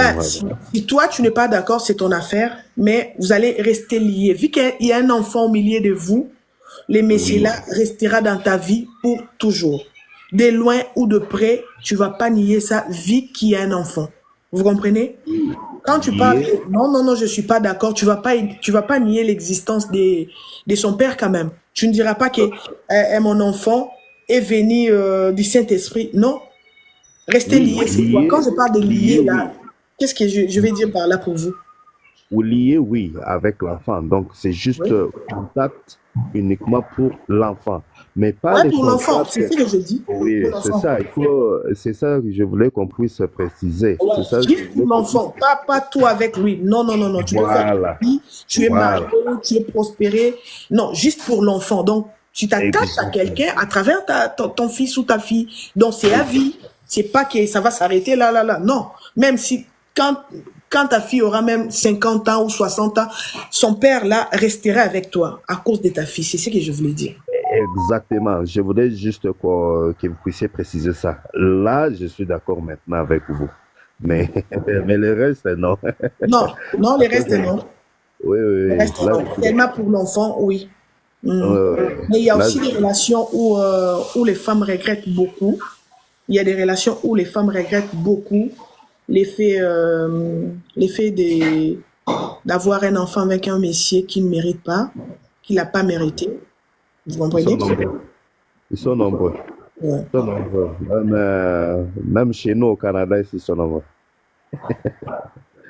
Si toi, tu n'es pas d'accord, c'est ton affaire, mais vous allez rester liés. Vu qu'il y a un enfant au milieu de vous, les messieurs-là restera dans ta vie pour toujours. De loin ou de près, tu vas pas nier ça, vu qu'il y a un enfant. Vous comprenez? Quand tu parles, non, je suis pas d'accord, tu vas pas nier l'existence de son père quand même. Tu ne diras pas que mon enfant est venu du Saint-Esprit. Non. Restez liés, c'est quoi? Quand je parle de liés, là, qu'est-ce que je vais dire par là pour vous? Ou lié, oui, avec l'enfant. Donc, c'est juste contact uniquement pour l'enfant. Mais pas pour l'enfant, c'est ce que je dis. Oui, c'est ça. C'est ça que je voulais qu'on puisse préciser. Ouais, c'est ça juste pour l'enfant, pas tout avec lui. Non. Tu peux faire ta vie, tu es marié, tu es prospéré. Non, juste pour l'enfant. Donc, tu t'attaches à quelqu'un à travers ton fils ou ta fille. Donc, c'est à vie. C'est pas que ça va s'arrêter là. Non. Même si, quand ta fille aura même 50 ans ou 60 ans, son père, là, restera avec toi à cause de ta fille. C'est ce que je voulais dire. Exactement. Je voulais juste que vous puissiez préciser ça. Là, je suis d'accord maintenant avec vous. Mais le reste, non. Non, le reste, non. Oui. Le reste, non. Tellement pour l'enfant, oui. Mais il y a aussi des relations où les femmes regrettent beaucoup. Il y a des relations où les femmes regrettent beaucoup l'effet d'avoir un enfant avec un monsieur qui ne mérite pas, qui l'a pas mérité. Vous comprenez? Ils sont nombreux. Ouais. Ils sont nombreux. Même chez nous au Canada, ils sont nombreux.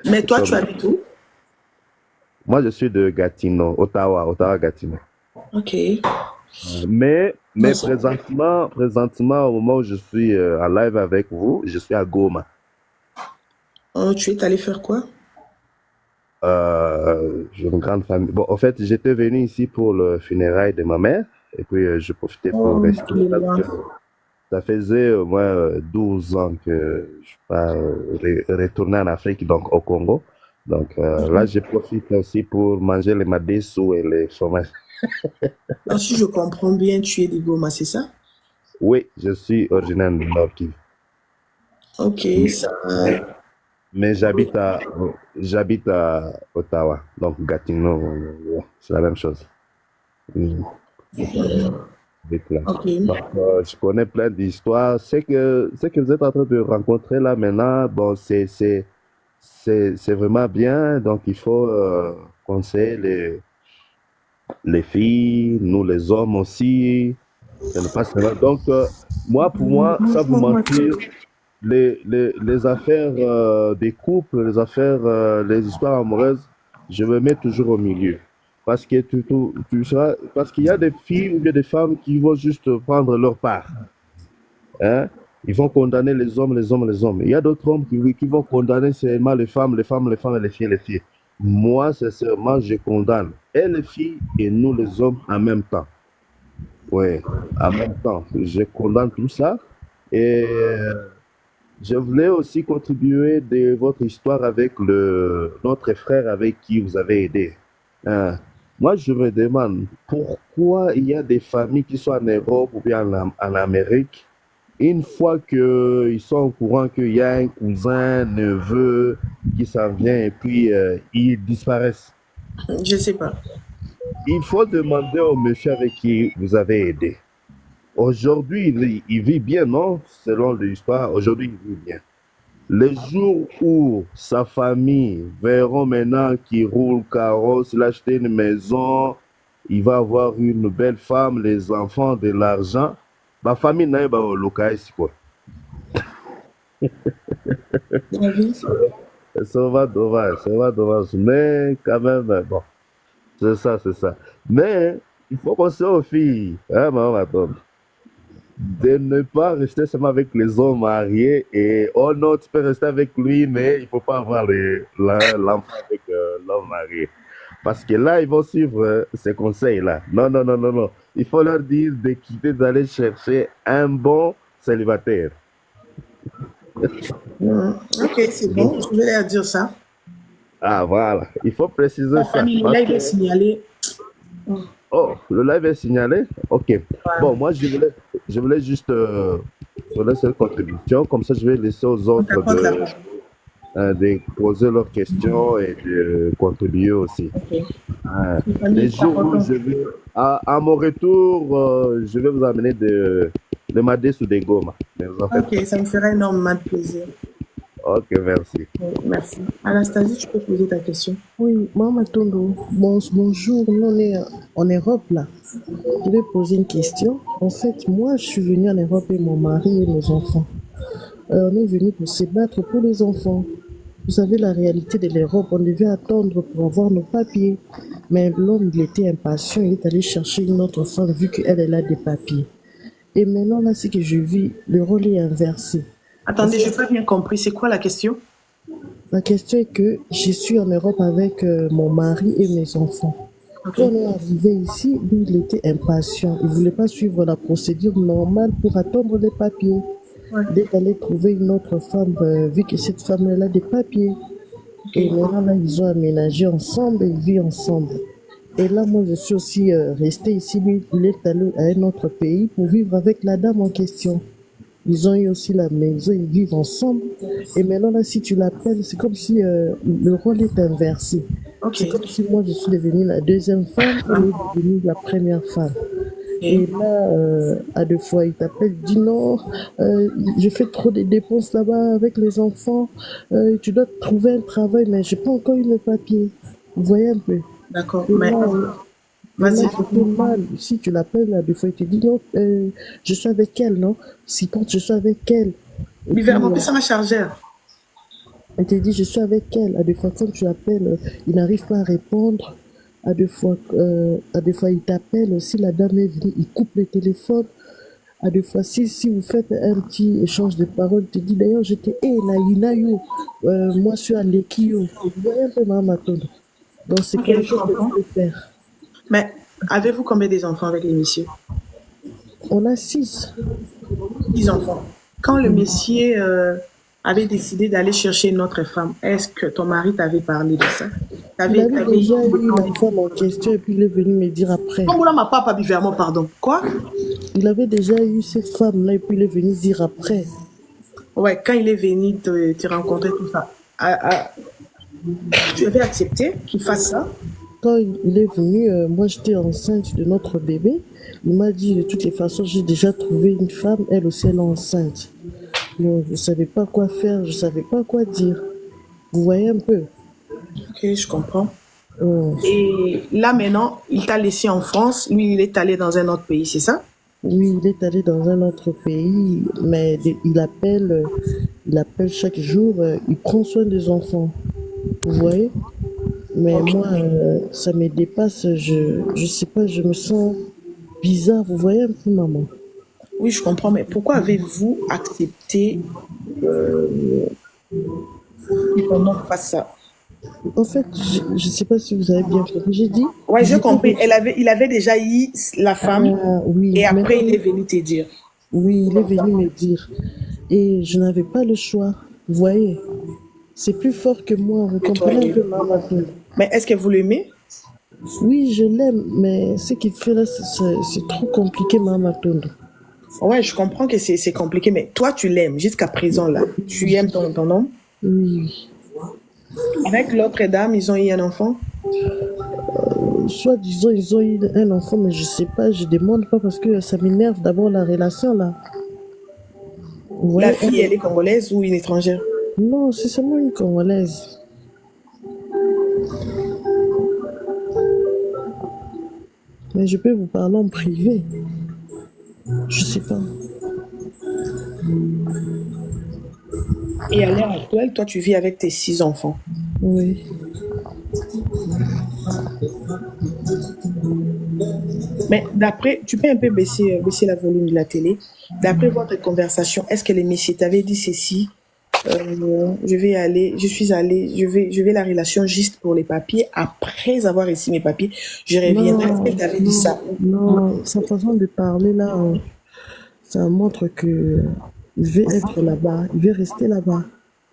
Mais toi, tu habites où? Moi, je suis de Gatineau, Ottawa, Gatineau. Ok. Mais présentement, au moment où je suis en live avec vous, je suis à Goma. Tu es allé faire quoi? J'ai une grande famille. Bon, en fait, j'étais venu ici pour le funérail de ma mère. Et puis, je profitais pour rester. Ça faisait au moins 12 ans que je suis pas retourné en Afrique, donc au Congo. Donc là, je profite aussi pour manger les madessous et les fromages. Si je comprends bien, tu es de Goma, c'est ça? Oui, je suis originaire de Nord Kivu. Ok, mais j'habite à Ottawa, donc Gatineau, c'est la même chose. Okay. Donc, je connais plein d'histoires. Ce que vous êtes en train de rencontrer là maintenant, bon, c'est vraiment bien. Donc, il faut conseiller les filles, nous les hommes aussi. Donc, pour moi, ça vous mentir, les affaires des couples, les affaires, les histoires amoureuses, je me mets toujours au milieu. Parce que parce qu'il y a des filles ou bien des femmes qui vont juste prendre leur part. Hein? Ils vont condamner les hommes. Il y a d'autres hommes qui vont condamner seulement les femmes et les filles. Moi, sincèrement, je condamne et les filles et nous les hommes en même temps. Oui, en même temps. Je condamne tout ça. Et je voulais aussi contribuer de votre histoire avec notre frère avec qui vous avez aidé. Hein. Moi, je me demande pourquoi il y a des familles qui sont en Europe ou bien en Amérique, une fois qu'ils sont au courant qu'il y a un cousin, neveu qui s'en vient et puis ils disparaissent. Je sais pas. Il faut demander au monsieur avec qui vous avez aidé. Aujourd'hui, il vit bien, non? Selon l'histoire, aujourd'hui, il vit bien. Les jours où sa famille verront maintenant qu'il roule carrosse, il a acheté une maison, il va avoir une belle femme, les enfants, de l'argent, ma famille n'a pas au local, quoi. Ça va dommage, mais quand même, bon, c'est ça, c'est ça. Mais il faut penser aux filles, hein, maman, attends, de ne pas rester seulement avec les hommes mariés et oh non, tu peux rester avec lui, mais il faut pas avoir l'enfant avec l'homme marié. Parce que là, ils vont suivre ces conseils-là. Non, non, non, non, non. Il faut leur dire de quitter, d'aller chercher un bon célibataire. Ok, c'est bon. Je vais leur dire ça. Ah, voilà. Il faut préciser La ça. famille, Parce là, il que... va signaler. Oh, le live est signalé? Ok. Bon, moi, je voulais juste donner cette contribution. Comme ça, je vais laisser aux On autres t'apporte la de poser leurs questions et de contribuer aussi. Ok. Les jours où je vais, à mon retour, je vais vous amener de madé sous des gommes. Ok, ça me ferait énormément de plaisir. Ok, merci. Merci. Anastasie, tu peux poser ta question. Oui, Maman Tondo, bonjour, nous on est en Europe là. Je vais poser une question. En fait, moi je suis venue en Europe et mon mari et mes enfants. On est venu pour se battre pour les enfants. Vous savez la réalité de l'Europe, on devait attendre pour avoir nos papiers. Mais l'homme, il était impatient, il est allé chercher une autre femme vu qu'elle, elle a des papiers. Et maintenant là, c'est que je vis, le rôle est inversé. Attendez, je n'ai pas bien compris. C'est quoi la question? La question est que je suis en Europe avec mon mari et mes enfants. Okay. Quand on est arrivé ici, lui, il était impatient. Il ne voulait pas suivre la procédure normale pour attendre les papiers. Ouais. Il est allé trouver une autre femme, vu que cette femme-là a des papiers. Okay. Et maintenant, là, ils ont aménagé ensemble et ils vivent ensemble. Et là, moi, je suis aussi restée ici. Lui, il est allé à un autre pays pour vivre avec la dame en question. Ils ont eu aussi la maison, ils vivent ensemble. Et maintenant, là, si tu l'appelles, c'est comme si le rôle est inversé. Okay. C'est comme si moi, je suis devenue la deuxième femme et lui est devenue la première femme. Et là, à deux fois, il t'appelle, il dit non, je fais trop de dépenses là-bas avec les enfants. Tu dois trouver un travail, mais je n'ai pas encore eu le papier. Vous voyez un peu. D'accord. Mais... Vas-y. Mal. Si tu l'appelles, là, des fois, il te dit non, je suis avec elle, non? Si quand je suis avec elle. Mais vraiment, ça m'a chargé. Il te dit je suis avec elle. À des fois, quand tu appelles, il n'arrive pas à répondre. À des fois, il t'appelle. Si la dame est venue, il coupe le téléphone. À des fois, si vous faites un petit échange de paroles, il te dit d'ailleurs, j'étais moi, je suis à l'Ekio. Vous voyez un peu, Maman Tondo. Donc, c'est quelque chose que je peux faire. Mais avez-vous combien des enfants avec les messieurs? On a 6. 6 enfants. Quand le monsieur avait décidé d'aller chercher une autre femme, est-ce que ton mari t'avait parlé de ça? Il avait déjà eu la femme en question et puis il est venu me dire après. Comment là, ma papa Biverment, pardon? Quoi? Il avait déjà eu cette femme-là et puis il est venu dire après. Ouais, quand il est venu te rencontrer, tout ça, tu avais accepté qu'il fasse ça? Quand il est venu, moi j'étais enceinte de notre bébé. Il m'a dit de toutes les façons, j'ai déjà trouvé une femme, elle aussi elle est enceinte. Donc, je ne savais pas quoi faire, je ne savais pas quoi dire. Vous voyez un peu? Ok, je comprends. Et là maintenant, il t'a laissé en France, lui il est allé dans un autre pays, c'est ça? Oui, il est allé dans un autre pays, mais il appelle chaque jour, il prend soin des enfants. Vous voyez? Mais okay. Moi, ça me dépasse, je sais pas, je me sens bizarre, vous voyez un peu, maman? Oui, je comprends, mais pourquoi avez-vous accepté qu'on fasse ça? En fait, je sais pas si vous avez bien compris, j'ai dit... Oui, j'ai compris, il avait déjà eu la femme, oui, et après il est venu te dire. Oui, il est venu me dire. Et je n'avais pas le choix. Vous voyez, c'est plus fort que moi. Vous Que toi, comprenez un peu, Maman Tondo? mais est-ce que vous l'aimez? Oui, je l'aime, mais ce qu'il fait là, c'est trop compliqué, Maman Tondo. Ouais, je comprends que c'est compliqué, mais toi, tu l'aimes jusqu'à présent, là. Tu aimes ton homme. Oui, Avec l'autre dame, ils ont eu un enfant. soit disant ils ont eu un enfant, mais je sais pas, je demande pas parce que ça m'énerve d'abord la relation là. Vous La voyez, fille, elle est congolaise ou une étrangère? non, c'est seulement une Congolaise. Mais je peux vous parler en privé. Je sais pas. Et à l'heure actuelle, toi, tu vis avec tes 6 enfants. Oui. Mais d'après, tu peux un peu baisser la volume de la télé. D'après votre conversation, est-ce que les messieurs t'avaient dit ceci? Je vais aller, je suis allée, je vais la relation juste pour les papiers. Après avoir reçu mes papiers, je reviendrai. Est-ce qu'elle Non, t'avait dit ça? non, sa façon de parler là, ça montre que il veut être là-bas, il veut rester là-bas.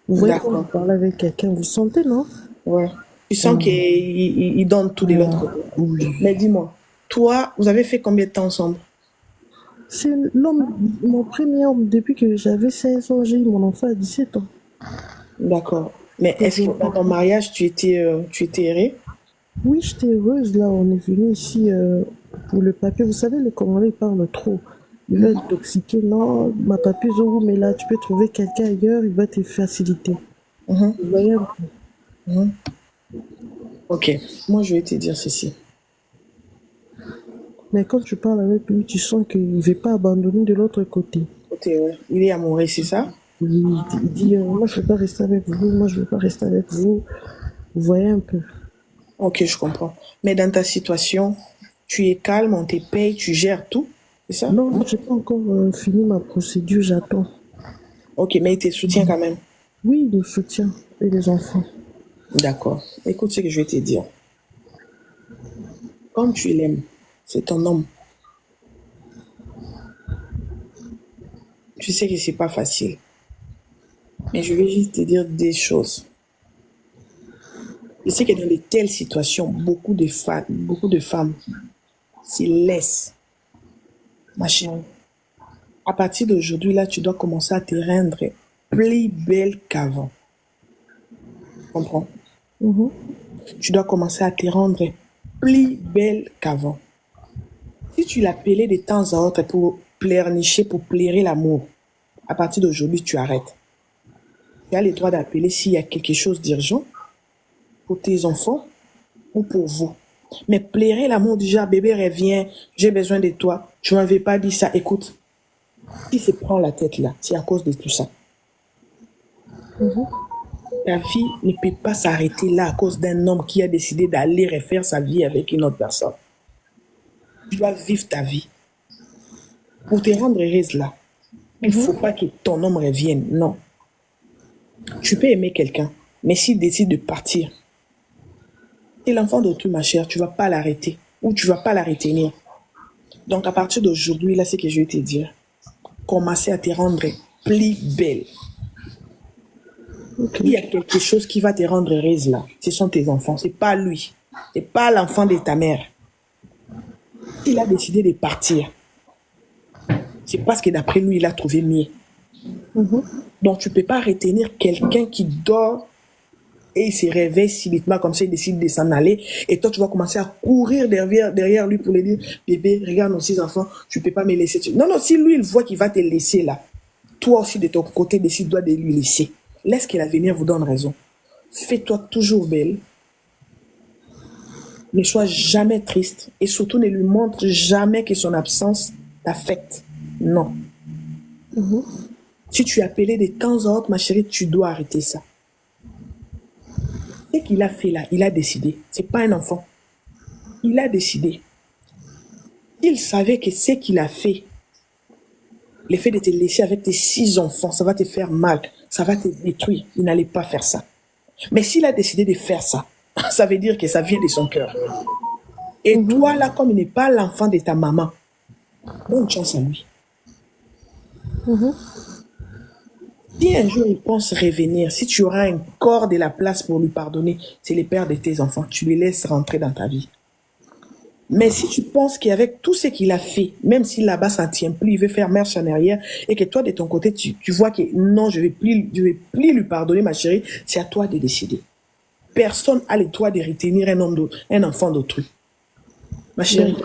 Vous voyez quand vous D'accord. parlez avec quelqu'un, vous sentez, non? Ouais. Tu sens qu'il donne tout de l'autre côté. Oui. Mais dis-moi, toi, vous avez fait combien de temps ensemble? C'est l'homme, mon premier homme, depuis que j'avais 16 ans, j'ai eu mon enfant à 17 ans. D'accord. Mais est-ce que dans ton mariage, tu étais errée? Oui, j'étais heureuse, là, on est venu ici pour le papier. Vous savez, les Congolais, ils parlent trop. Ils veulent intoxiquer. Non, ma papy, mais là, tu peux trouver quelqu'un ailleurs, il va te faciliter. Mhm, Vous voyez un peu. mhm. Ok. Moi, je vais te dire ceci. Mais quand tu parles avec lui, tu sens qu'il ne veut pas abandonner de l'autre côté. Côté, ouais. Il est amoureux, c'est ça? Il dit, moi, je ne veux pas rester avec vous, moi, je ne veux pas rester avec vous. Vous voyez un peu. Ok, je comprends. Mais dans ta situation, tu es calme, on te paye, tu gères tout, c'est ça? Non, je n'ai pas encore fini ma procédure, j'attends. Ok, mais il te soutient quand même. Oui, le soutien et les enfants. D'accord. Écoute ce que je vais te dire. Comme tu l'aimes, c'est ton homme. Tu sais que c'est pas facile. Mais je vais juste te dire des choses. Je sais que dans de telles situations, beaucoup de femmes se laissent. Ma chérie, à partir d'aujourd'hui, là, tu dois commencer à te rendre plus belle qu'avant. Tu comprends? Mhm. Tu dois commencer à te rendre plus belle qu'avant. Si tu l'appelais de temps à autre pour pleurnicher, pour plairer l'amour, à partir d'aujourd'hui, tu arrêtes. Tu as le droit d'appeler s'il y a quelque chose d'urgent pour tes enfants ou pour vous. Mais plairer l'amour du genre, bébé, reviens, j'ai besoin de toi, tu ne m'avais pas dit ça. Écoute, si se prend la tête là, c'est à cause de tout ça. Ta fille ne peut pas s'arrêter là à cause d'un homme qui a décidé d'aller refaire sa vie avec une autre personne. Tu dois vivre ta vie. Pour te rendre heureuse là, il ne faut pas que ton homme revienne. Non. Tu peux aimer quelqu'un, mais s'il décide de partir, c'est l'enfant d'autrui, ma chère, tu ne vas pas l'arrêter ou tu ne vas pas la retenir. Donc, à partir d'aujourd'hui, là, c'est ce que je vais te dire. Commencer à te rendre plus belle. Il y a quelque chose qui va te rendre heureuse là. Ce sont tes enfants, c'est pas lui. C'est pas l'enfant de ta mère. Il a décidé de partir. C'est parce que d'après lui, il a trouvé mieux. Donc, tu ne peux pas retenir quelqu'un qui dort et il se réveille subitement comme ça, il décide de s'en aller. Et toi, tu vas commencer à courir derrière lui pour lui dire, bébé, regarde nos 6 enfants, tu ne peux pas me laisser. Non, non, si lui, il voit qu'il va te laisser là, toi aussi, de ton côté, décide-toi de lui laisser. Laisse que l'avenir vous donne raison. Fais-toi toujours belle. Ne sois jamais triste. Et surtout, ne lui montre jamais que son absence t'affecte. Non. Si tu es appelé de temps en temps, ma chérie, tu dois arrêter ça. Ce qu'il a fait là, il a décidé. C'est pas un enfant. Il a décidé. Il savait que ce qu'il a fait, le fait de te laisser avec tes 6 enfants, ça va te faire mal, ça va te détruire. Il n'allait pas faire ça. Mais s'il a décidé de faire ça, ça veut dire que ça vient de son cœur. Et toi, là, comme il n'est pas l'enfant de ta maman, bonne chance à lui. Si un jour il pense revenir, si tu auras un corps de la place pour lui pardonner, c'est les pères de tes enfants. Tu les laisses rentrer dans ta vie. Mais si tu penses qu'avec tout ce qu'il a fait, même si là-bas ça ne tient plus, il veut faire marche en arrière, et que toi de ton côté, tu vois que non, je vais plus lui pardonner, ma chérie, c'est à toi de décider. Personne n'a le droit de retenir un enfant d'autrui. Ma chérie,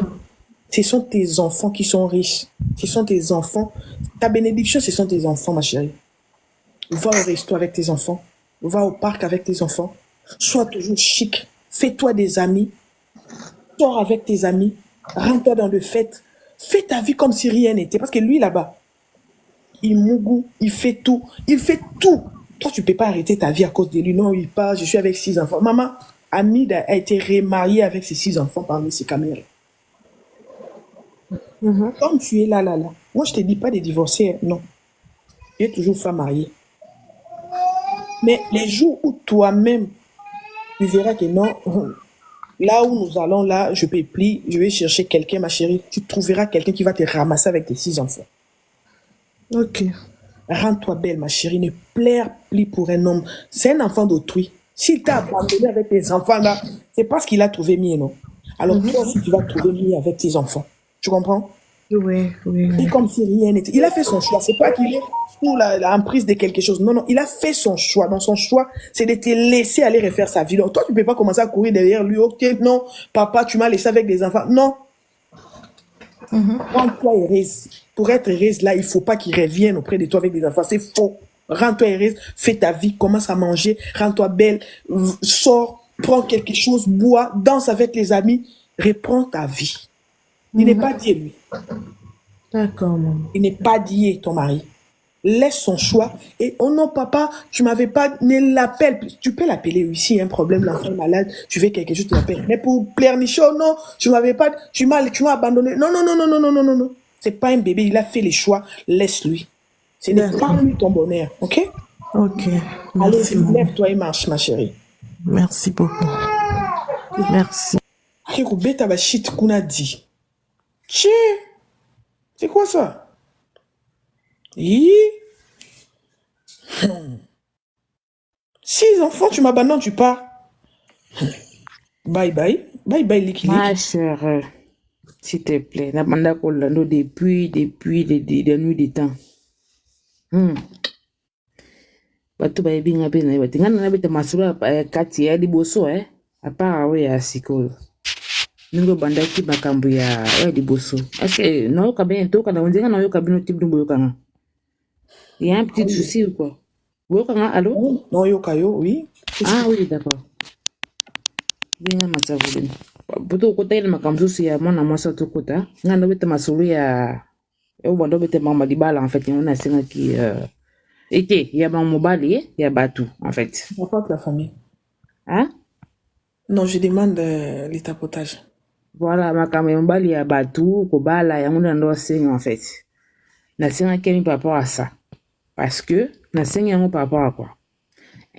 ce sont tes enfants qui sont riches. Ce sont tes enfants. Ta bénédiction, ce sont tes enfants, ma chérie. Va au resto avec tes enfants. Va au parc avec tes enfants. Sois toujours chic. Fais-toi des amis. Sors avec tes amis. Rentre-toi dans le fête. Fais ta vie comme si rien n'était. Parce que lui, là-bas, il mougou, il fait tout. Il fait tout. Toi, tu peux pas arrêter ta vie à cause de lui. Non, il part, je suis avec 6 enfants. Maman, Hamid a été remarié avec ses 6 enfants parmi ses caméras. Comme tu es là. Moi, je te dis pas de divorcer, non. Tu es toujours femme mariée. Mais les jours où toi-même, tu verras que non, là où nous allons, là, je peux plus, je vais chercher quelqu'un, ma chérie. Tu trouveras quelqu'un qui va te ramasser avec tes 6 enfants. Ok. Rends-toi belle, ma chérie. Ne pleure plus pour un homme. C'est un enfant d'autrui. S'il t'a abandonné avec tes enfants, là, c'est parce qu'il a trouvé mieux, non? Alors toi aussi, tu vas trouver mieux avec tes enfants. Tu comprends? Oui. C'est comme si rien n'était. Il a fait son choix. C'est pas qu'il est sous l'emprise de quelque chose. Non, il a fait son choix. Dans son choix, c'est de te laisser aller refaire sa vie. Donc, toi, tu peux pas commencer à courir derrière lui. Ok, non, papa, tu m'as laissé avec des enfants. Non. Rends-toi heureuse. Pour être heureuse, là, il faut pas qu'il revienne auprès de toi avec des enfants. C'est faux. Rends-toi heureuse. Fais ta vie. Commence à manger. Rends-toi belle. Sors. Prends quelque chose. Bois. Danse avec les amis. Reprends ta vie. Il n'est pas dit, lui. D'accord, maman. Il n'est pas dit, ton mari. Laisse son choix. Et oh non, papa, tu m'avais pas, ne l'appelle. Tu peux l'appeler ici, un problème, l'enfant est malade, tu veux quelque chose, tu l'appelles. Mais pour pleurnicher, oh non, tu m'avais pas, tu m'as abandonné. Non. C'est pas un bébé, il a fait les choix, laisse-lui. Ce n'est pas lui ton bonheur, ok? Ok. Allez, Merci, maman. lève-toi et marche, ma chérie. Merci beaucoup. Merci. Beta ba shit kuna dit. Tché. C'est quoi ça? Hi. 6 enfants, tu m'abandonnes, tu pars. Bye bye. Bye bye, Liki. Ma chère, s'il te plaît, Nabanda Kolando depuis des nuits des temps. Bato ba ebinga pe na bati ngana na beta masura kati ya liboso apara we ya sikoyo. Ningo bandaki makambo ya liboso. Est-ce que non ka bien to kana onzenga na yo ka bino type dumbo yokanga. Il y a un petit souci ou quoi? Yokanga allô? Non yokayo, oui. Ah oui, d'accord. Binga matavulini. Buto kota ile makambo susi ya mwana mwasa to kota. Ngana beta masuru ya bando beta mama dibala en fait on a singa ki été, il y a mon mobile, il y a Batou, en fait. Je pas la famille. Hein? Non, je demande les tapotages. Voilà, ma caméra mobile, il y a Batou, Kobala, il y a mon endroit en fait. Na singa kemi par rapport à ça. Parce que, na singa par rapport à quoi?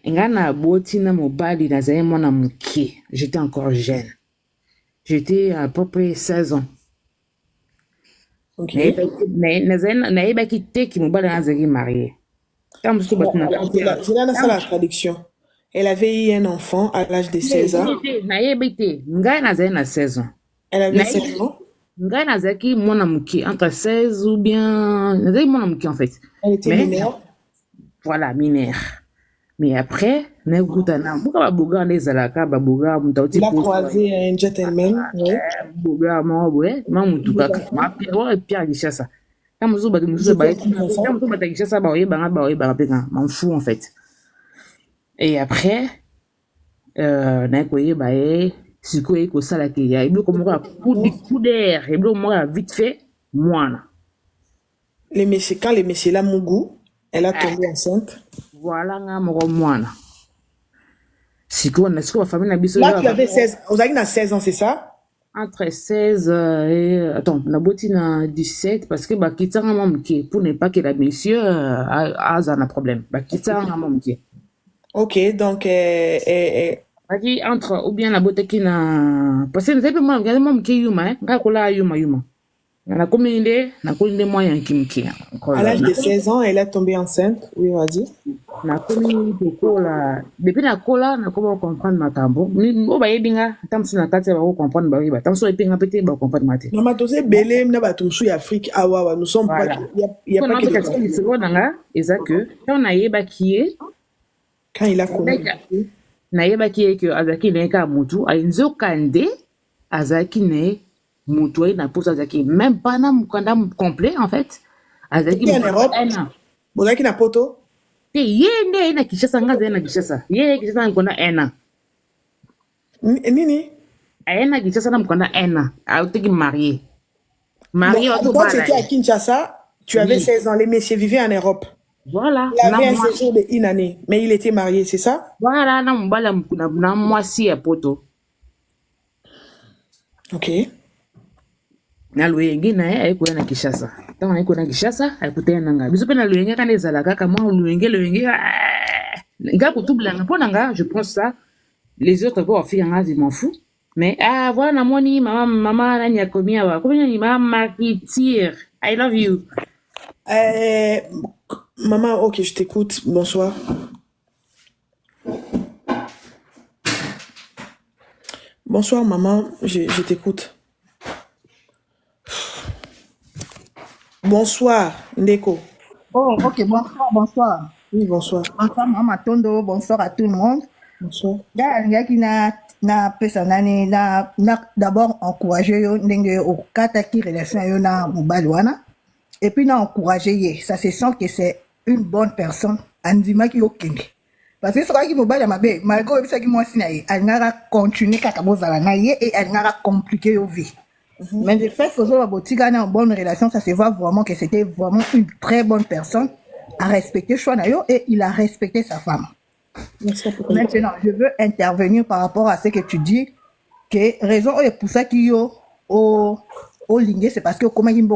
Ngana boti na mobile, na zaye mona muke. J'étais encore jeune. J'étais à peu près 16 ans. Ok. Mais na zaye baki te ki mobile na zaye marié. Je donne ça la traduction. Elle avait eu un enfant à l'âge de 16 ans. Elle avait 16 ans. Entre 16 ou bien... en fait. Elle était mineure. Voilà, mineure. Mais après, il a croisé un gentleman. M'en fous en fait. Et après, coup d'air, vite fait, moi. Quand les messieurs la mougou, elle a tombé enceinte. Voilà, moi. Là, tu avais 16 ans. Vous avez 16 ans, c'est ça? Entre 16 et... Attends, on a botti na 17 parce que bakitanga mamke pour ne pas que la monsieur a un problème. Bakitanga mamke. Ok, donc entre ou bien la botte qui na parce que nous avons moi mamke yuma ngakola yuma. nakomi moyen kimki À l'âge de 16 ans, elle est tombée enceinte. Oui, vas-y. nakomi tokola depuis nakola nakomi comprendre makambo oyo bayebi nga ata mosusu na kati ya bakocomprendre bayeba ata mosusu epenga mpe te bacomprendre te Maman, tu sais, Belém, na bato mosusu ya Afrique, ah ouais, nous sommes voilà pas, il y a pas que quelque chose lisolo na nga eza ke ntango nayebaki ye quand il a connu. nayebaki ye ke azalaki na ye kaka motu nzoka nde azalaki na ye motu aye na poso azalaki même pas na mokanda complet en fait azalaki en Europe bozalaki na poto te ye nde aye na Kinshasa nga azali na Kinshasa ye Kinshasa na mokanda 1 an nini aye na Kinshasa na mokanda 1 an auteki marié quand tu étais à Kinshasa tu avais 16 ans les messieurs vivaient en Europe. Voilà. Il avait un séjour de 1 année, mais il était marié, c'est ça? Voilà, na mwasi ya poto. Ok. Na luenge na ye ayekuya na Kinshasa. Ntango ayekuya na Kinshasa ayekuta ye na nga. Biso mpe na luenge kana ezala kaka mwa luenge nga kotubulanga mpo na nga je pense ça les autres po bafika nga je m'en fous. Mais voilà namoni mama nani akomi awa komi nani mama Markitir I love you. Maman, ok, je t'écoute. Bonsoir. Bonsoir, maman. Je t'écoute. Bonsoir, Ndeko. Oh, ok, bonsoir. Oui, bonsoir. Bonsoir, Maman Tondo. Bonsoir à tout le monde. Bonsoir. D'abord encourager yo ndenge okataki relation yo na mobali wana et puis na encourager ye ça se sent que c'est une bonne personne andimaki yo kende parce que soki mobali mabe malgré obisaki mwasi na ye alingaka continuer kaka bozala na ye et alingaka compliquer yo vie. Mais le fait que zo botika na bonne relation ça se voit vraiment que c'était vraiment une très bonne personne à respecter choix na yo et il a respecté sa femme. Maintenant, je veux intervenir par rapport à ce que tu dis, que raison est pour ça qu'il y a au lingue, c'est parce que comme il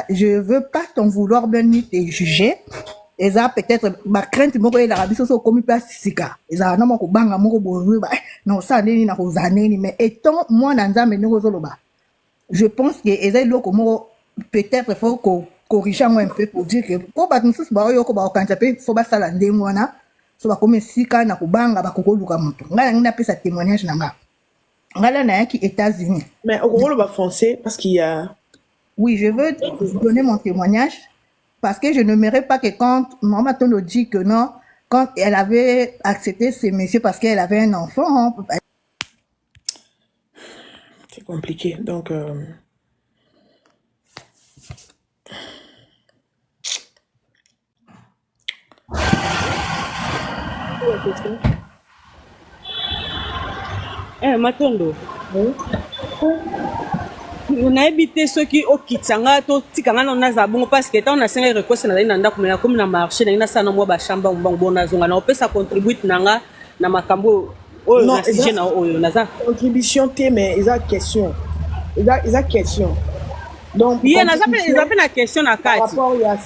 je veux pas t'en vouloir bien ni te juger. Et ça peut-être ma crainte moko et l'Arabie saoudite comme pas sika. Et ça non moko banga moko bozu ba non ça neni na kozaneni mais étant moi nanza me nozoloba. Je pense que ezai loko moko peut-être faut ko corriger un peu pour dire que ko ba nsusu ba yo ko ba okanja pe faut ba sala ndenge wana. So bakome sika na kubanga bakokoluka moto ngala ngina pesa témoignage na nga ngala na yaki États-Unis mais au Congo le français parce qu'il y a oui je veux donner mon témoignage parce que je n'aimerais pas que quand maman Tondo dit que non quand elle avait accepté ces messieurs parce qu'elle avait un enfant c'est compliqué donc Matondo nayebi te soki okitanga to tikanga na naza bongo parce que tant na senga request na na ndako na comme na marché na sana mwa ba chamba mbongo bona zonga na opesa contribute nanga na makambo oyo na sujet na oyo naza contribution te mais ils a question donc il naza pe na question na kati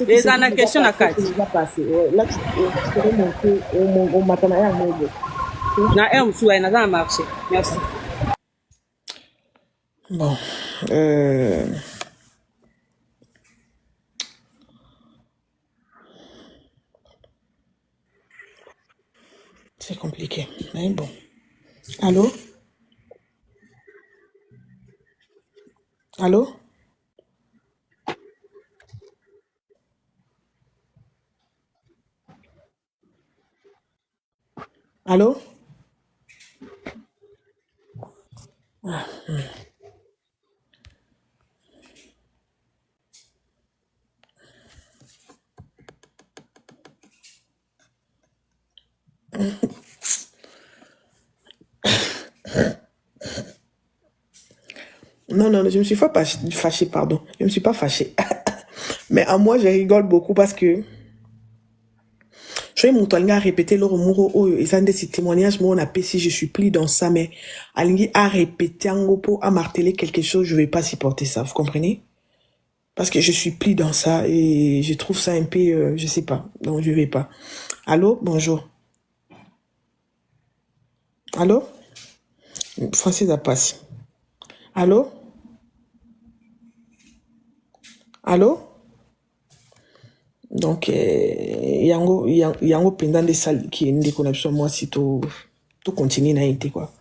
eza na question na kati là tu peux remonter au matin ya ngebo na msu na na marché merci. Bon, c'est compliqué, mais bon. Allô? Allô? Allô? Ah, Non, je me suis pas fâchée, pardon. Je me suis pas fâchée. Mais à moi, je rigole beaucoup parce que je vais m'entendre répéter le mot et ça des témoignages moi on a si je suis pris dans ça mais alingi à répéter en gros à marteler quelque chose je vais pas supporter ça vous comprenez parce que je suis pris dans ça et je trouve ça un peu je sais pas donc je vais pas. Allô bonjour. Allô Français ça passe. Allô Allô? Donc, yango pendant des salles qui est qu'on a moi si tout continue na été quoi.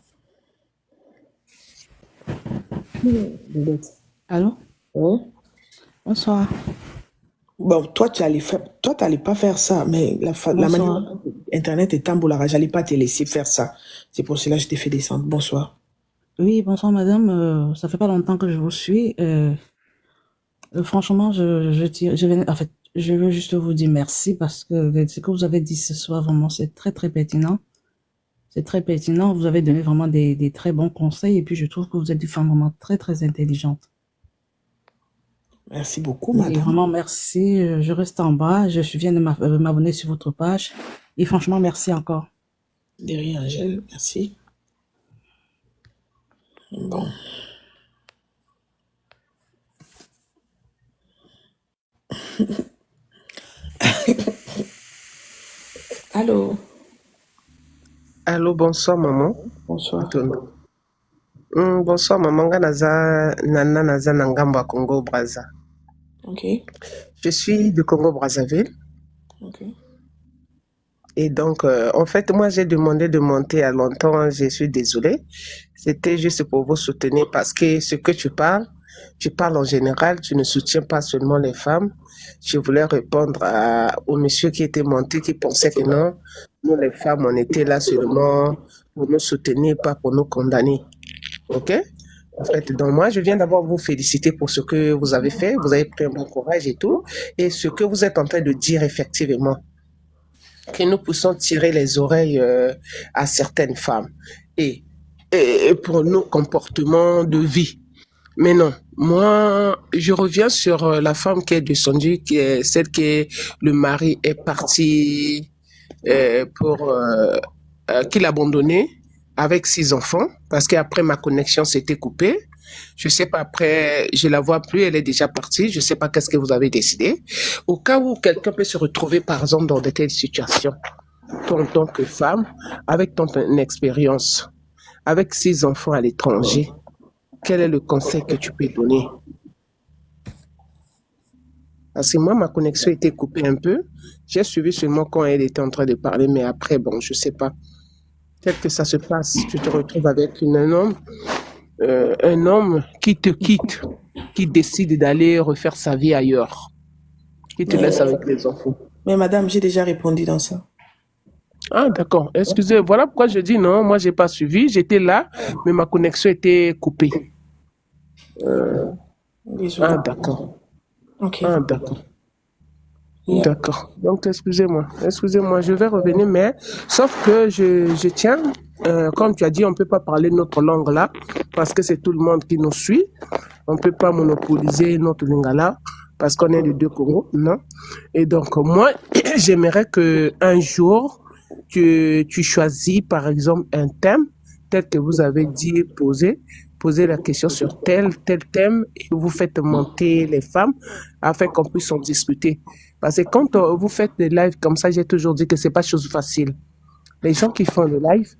Allô? Oui. Bonsoir. Bon, toi, t'allais pas faire ça, mais la Bonsoir. manière dont Internet est tambourage, j'allais pas te laisser faire ça. C'est pour cela que je t'ai fait descendre. Bonsoir. Oui, bonsoir madame. Ça fait pas longtemps que je vous suis. Franchement, je veux juste vous dire merci parce que ce que vous avez dit ce soir, vraiment, c'est très, très pertinent. C'est très pertinent. Vous avez donné vraiment des très bons conseils et puis je trouve que vous êtes une femme vraiment très, très intelligente. Merci beaucoup, Et madame. vraiment, merci. Je reste en bas. Je viens de m'abonner sur votre page. Et franchement, merci encore. De rien, Angèle. Merci. Bon. Allô? Allô, bonsoir maman. Bonsoir. Bonsoir maman, nga naza Nana naza na ngambo ya Congo Brazza. Ok. Je suis de Congo Brazzaville Ok. et donc en fait moi j'ai demandé de monter à longtemps, je suis désolée. C'était juste pour vous soutenir parce que ce que tu parles en général, tu ne soutiens pas seulement les femmes. Je voulais répondre au monsieur qui était monté, qui pensait que non, nous les femmes, on était là seulement pour nous soutenir, pas pour nous condamner. Ok? En fait, donc moi, je viens d'abord vous féliciter pour ce que vous avez fait. Vous avez pris un bon courage et tout. Et ce que vous êtes en train de dire, effectivement, que nous puissions tirer les oreilles à certaines femmes et pour nos comportements de vie. Mais non, moi, je reviens sur la femme qui est descendue, qui est celle que le mari est parti qu'il a abandonné avec 6 enfants, parce qu'après ma connexion s'était coupée. Je sais pas, après, je la vois plus, elle est déjà partie. Je sais pas qu'est-ce que vous avez décidé. Au cas où quelqu'un peut se retrouver, par exemple, dans de telles situations, toi, en tant que femme, avec ton expérience, avec 6 enfants à l'étranger, quel est le conseil que tu peux donner? Parce que moi, ma connexion était coupée un peu. J'ai suivi seulement quand elle était en train de parler, mais après, bon, je sais pas. Peut-être que ça se passe, tu te retrouves avec un homme qui te quitte, qui décide d'aller refaire sa vie ailleurs, qui te laisse avec les enfants. Mais madame, j'ai déjà répondu dans ça. Ah, d'accord. Excusez, voilà pourquoi je dis non, moi, j'ai pas suivi. J'étais là, mais ma connexion était coupée. Ah, d'accord. Ok. Ah, d'accord. D'accord. Donc, excusez-moi, je vais revenir, mais sauf que je tiens, comme tu as dit, on ne peut pas parler notre langue là, parce que c'est tout le monde qui nous suit. On ne peut pas monopoliser notre lingala, parce qu'on est les 2 Congos, non? Et donc, moi, j'aimerais que un jour, tu choisis, par exemple, un thème, tel que vous avez dit, poser la question sur tel thème, et vous faites monter les femmes, afin qu'on puisse en discuter. Parce que quand vous faites des lives comme ça, j'ai toujours dit que c'est pas chose facile. Les gens qui font le live,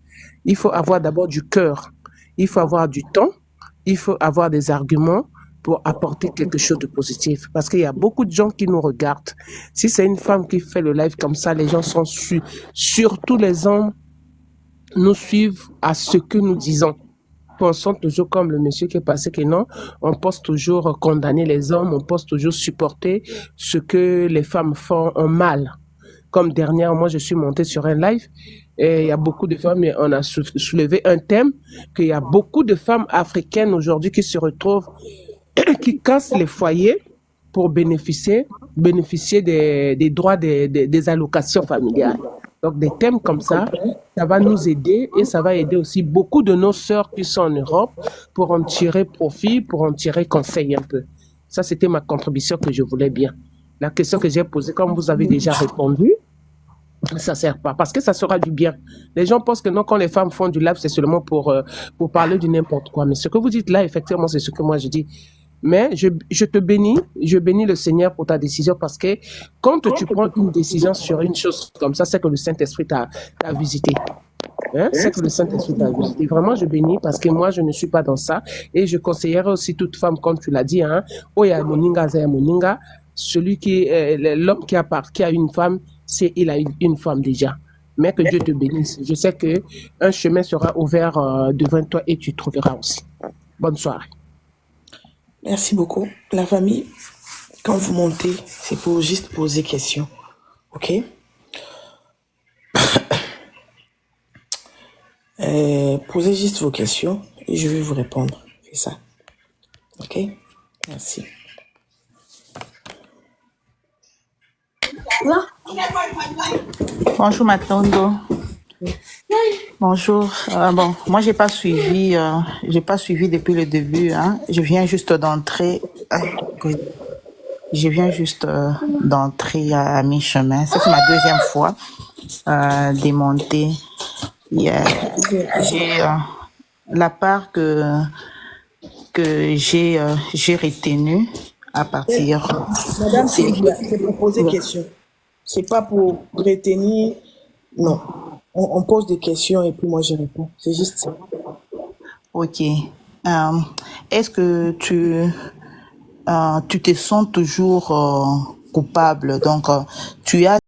il faut avoir d'abord du cœur, il faut avoir du temps, il faut avoir des arguments pour apporter quelque chose de positif. Parce qu'il y a beaucoup de gens qui nous regardent. Si c'est une femme qui fait le live comme ça, les gens sont surtout les hommes nous suivent à ce que nous disons. Pensons toujours comme le monsieur qui est passé que non, on pense toujours condamner les hommes, on pense toujours supporter ce que les femmes font en mal. Comme dernièrement, moi je suis montée sur un live et il y a beaucoup de femmes et on a soulevé un thème qu'il y a beaucoup de femmes africaines aujourd'hui qui se retrouvent, qui cassent les foyers pour bénéficier des droits des allocations familiales. Donc des thèmes comme ça va nous aider et ça va aider aussi beaucoup de nos sœurs qui sont en Europe pour en tirer profit, pour en tirer conseil un peu. Ça, c'était ma contribution que je voulais bien. La question que j'ai posée, comme vous avez déjà répondu, ça sert pas parce que ça sera du bien. Les gens pensent que non, quand les femmes font du live, c'est seulement pour parler du n'importe quoi. Mais ce que vous dites là, effectivement, c'est ce que moi je dis. Mais je te bénis, je bénis le Seigneur pour ta décision parce que quand tu prends une décision sur une chose comme ça, c'est que le Saint-Esprit t'a visité. Hein, c'est que le Saint-Esprit t'a vu. Et vraiment, je bénis parce que moi, je ne suis pas dans ça. Et je conseillerais aussi toute femme, comme tu l'as dit, hein, Oya Moninga, Zaya Moninga, celui l'homme qui a une femme, il a une femme déjà. Mais que Dieu te bénisse. Je sais que un chemin sera ouvert devant toi et tu trouveras aussi. Bonne soirée. Merci beaucoup. La famille, quand vous montez, c'est pour juste poser question. OK? Posez juste vos questions et je vais vous répondre. C'est ça. OK? Merci. Bonjour Matondo. Bonjour. Bon, moi j'ai pas suivi depuis le début. Hein. Je viens juste d'entrer. D'entrer à mi-chemin. Ça c'est ma deuxième fois de monter. J'ai la part que j'ai retenue à partir. Madame, c'est pour poser question. C'est pas pour retenir. Non. On pose des questions et puis moi je réponds. C'est juste ça. Ok. Est-ce que tu te sens toujours coupable? Donc, tu as